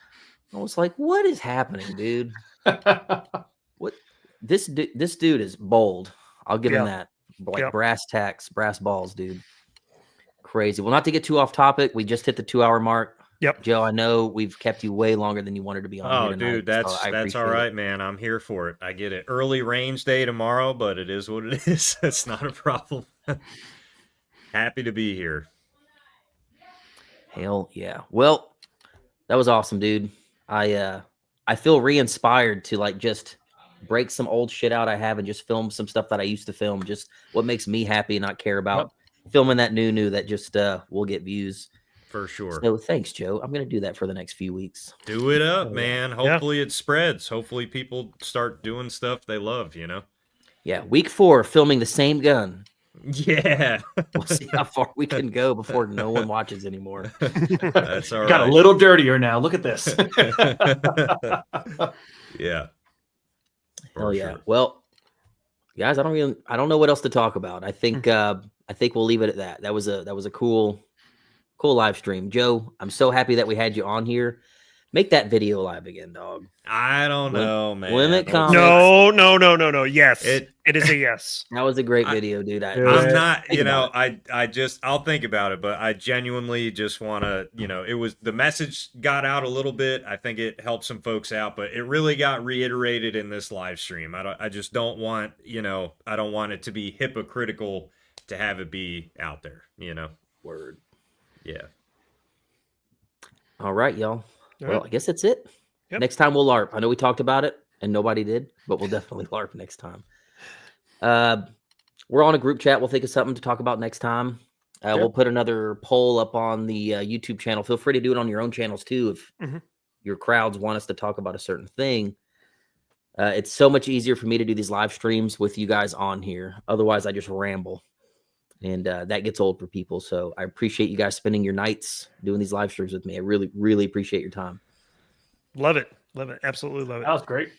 I was like, what is happening, dude? What this dude is bold. I'll give him that. Like brass tacks, brass balls, dude. Crazy. Well, not to get too off topic, we just hit the 2-hour mark. Yep. Joe, I know we've kept you way longer than you wanted to be on here tonight. Dude, that's all right, man. I'm here for it. I get it. Early range day tomorrow, but it is what it is. That's not a problem. Happy to be here. Hell yeah. Well, that was awesome, dude. I feel re-inspired to like just break some old shit out I have and just film some stuff that I used to film. Just what makes me happy and not care about filming that new that just will get views. For sure. So thanks, Joe. I'm going to do that for the next few weeks. Do it up, man. Hopefully it spreads. Hopefully people start doing stuff they love, you know? Yeah. Week 4, filming the same gun. Yeah. We'll see how far we can go before no one watches anymore. That's all right. Got a little dirtier now. Look at this. Yeah. Hell yeah. Sure. Well, guys, I don't know what else to talk about. I think we'll leave it at that. That was a cool live stream. Joe, I'm so happy that we had you on here. Make that video live again, dog. I don't know, man. Limit comments. No. Yes. It is a yes. That was a great video, dude. I'm not, I'll think about it, but I genuinely just want to, the message got out a little bit. I think it helped some folks out, but it really got reiterated in this live stream. I just don't want, I don't want it to be hypocritical to have it be out there, Word. Yeah. All right, y'all. Well, I guess that's it. Yep. Next time we'll LARP. I know we talked about it and nobody did, but we'll definitely LARP next time. We're on a group chat. We'll think of something to talk about next time. We'll put another poll up on the YouTube channel. Feel free to do it on your own channels too if your crowds want us to talk about a certain thing. It's so much easier for me to do these live streams with you guys on here. Otherwise, I just ramble. And that gets old for people. So I appreciate you guys spending your nights doing these live streams with me. I really, really appreciate your time. Love it. Absolutely love it. That was great.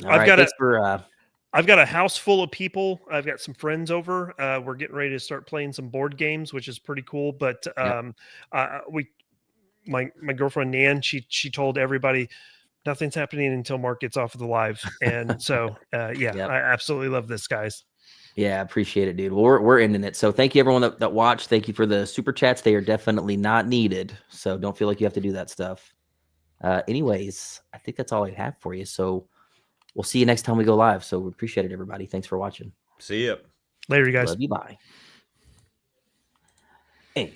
I've got a house full of people. I've got some friends over. We're getting ready to start playing some board games, which is pretty cool. But my girlfriend Nan, she told everybody nothing's happening until Mark gets off of the live. And so I absolutely love this, guys. Yeah, I appreciate it, dude. Well, we're ending it. So thank you everyone that watched. Thank you for the super chats. They are definitely not needed. So don't feel like you have to do that stuff. Anyways, I think that's all I have for you. So we'll see you next time we go live. So we appreciate it, everybody. Thanks for watching. See ya. Later, you guys. Love you. Bye. And